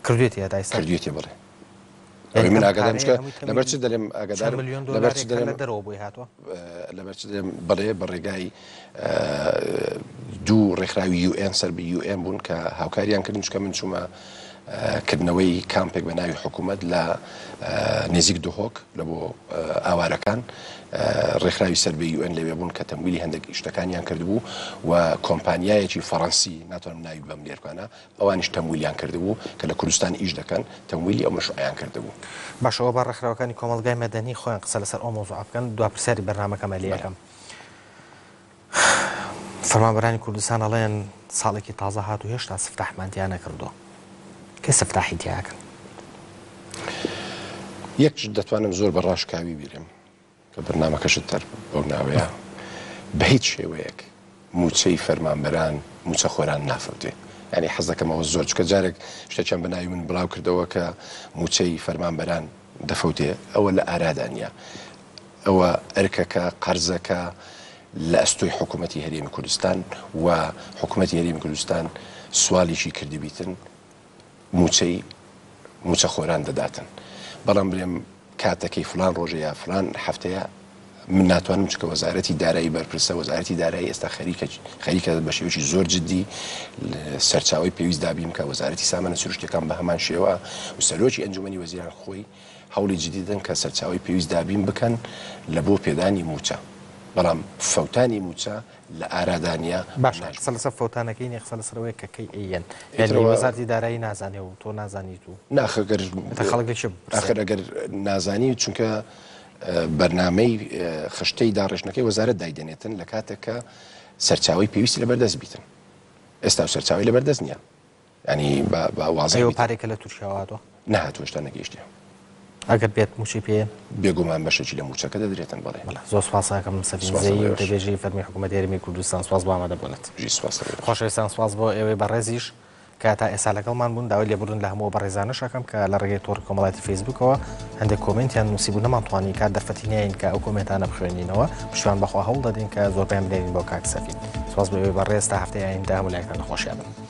کردوێتی هەتا کردوێتی بڵێ من ئاگادارم لەبەر چ دەڵێم ئاگادارم لەبەر چ دەڵێم دەرەوە بۆی هاتووە لەبەر چ دەڵێم بڵێ بە ڕێگای دوو ڕێکخراوی UN سەر بە UN بوون کە هاوکاریان کردن، چکە من چوومە کردنەوەی کامپێک بە ناوی حکوومەت لە نێزیک دهۆک لە بۆ ئاوارەکان ڕێکخراوی سەر بە UN لەوێ بوون کە تەمویلی هەندێک شتەکانیان کردبوو و کۆمپانیایەکی فەڕەنسی ناتوانم ناوی بەم لێرکانە ئەوانیش تەمویلیان کردبوو کە لە کوردستان ئیش دەکەن، تەمویلی ئەو مەشروعیان کردبوو. باشەوە بە ڕێکخراوەکانی کۆمەلگای مەدەنی خۆیان قسە لەسەر ئەو مۆزوع بکەن دوا پرسیاری بەرنامەکەمە لێ یەکەم. فەرمانبەرانی کوردستان ئەڵێن ساڵێکی تازە هات و هێشتا سفتاحمانتیان نەکردووە. کێ سفتاحی تیاکەن؟ یەک دەتوانم زۆر بە ڕاشکاوی بیرم کە بەرنامەکەشت تەر بەو ناوەیە بە هیچ شێوەیەک موچەی فەرمانبەران موچە خۆران نافەوتێ. ینی حەز دەکەمەوە زۆر چکە جارێک شتێکیان بە ناوی من بڵاو کردەوە کە موچەی فەرمانبەران دەفەوتێ، ئەوە لە ئارادانە، ئەوە ئەرکەکە قەرزەکە لە ئەستۆی حکوومەتی هەرێمی کوردستان و حکوومەتی هەرێمی کوردستان سوالیشی کردی بیتن موچە خۆران دەداتن. بەڵام برێم کاتەکەی فلان ڕۆژە یا فلان هەفتەیە من ناتوانم چکە وەزارەتی دارایی بەرپرسە وەزارەتی دارایی ئێستا خەریکە بە شێوەیەکی زۆر جددی سەرچاوی پێویست دابیم کە وەزارەتی سامانە سروشتەکان بە هەمان شێوە و سەرۆکی ئەنجومەنی وەزیران خۆی هەوڵی جدیدن کە سەرچاوی پێویست دابیم بکەن لە بۆ پێدانی موچە. بەڵام فەوتانی موچە لە ئارادانیا باش قسە لەسەر فەوتانەکەی نێ قسە لەسەرەوەی کە کەی ئەیەن یعنی وەزارەتی دارایی نازانێ و تۆ نازانیت و ناخەگەر ئاخر ئەگەر نازانی چونکە بەرنامەی خشتەی داڕێژنەکەی وەزارەت دایدێنێتن لە کاتێککە سەرچاوی پێویستی لەبەردەست بیتن. ئێستا سەرچاوی لەبەردەست نییە، ینی وازەوە پارێکە لە تووشیاواتەوە نهاتوەشتا نەگەیشتە. ئەگەر بێت موچی پێ بێگومان بەشێکی لە موچەکە دەدرێتن. بڵێ زۆر سپاساکەم سەفینزەی و دەبێژی فەرمی حکوومەتی هەرێمی کوردستان سواز بۆ ئامادەبوونێت. خۆشەویستان سواز بۆ ئێوەی بەڕێزیش کە تا ئێستا لەگەڵمان بوون داوای لێبوردن لە هەموو بەڕێزانەشەکەم کە لە ڕێگەی تۆڕ کۆمەڵایەتی فەیسبووکەوە هەندێک کۆمنتیان نووسیبوو نەمانتوانی کات دەرفەتینین کە ئەو کۆمنتانە بخوێنینەوە پشتیوان بەخوا هەوڵ دەدەین کە زۆربیان بدەین بۆ کاک سەفین. سواز بۆ ئێوەی بەڕێز تا هەفتەیە ئایندا هەموو لایەکان خۆشیان بن.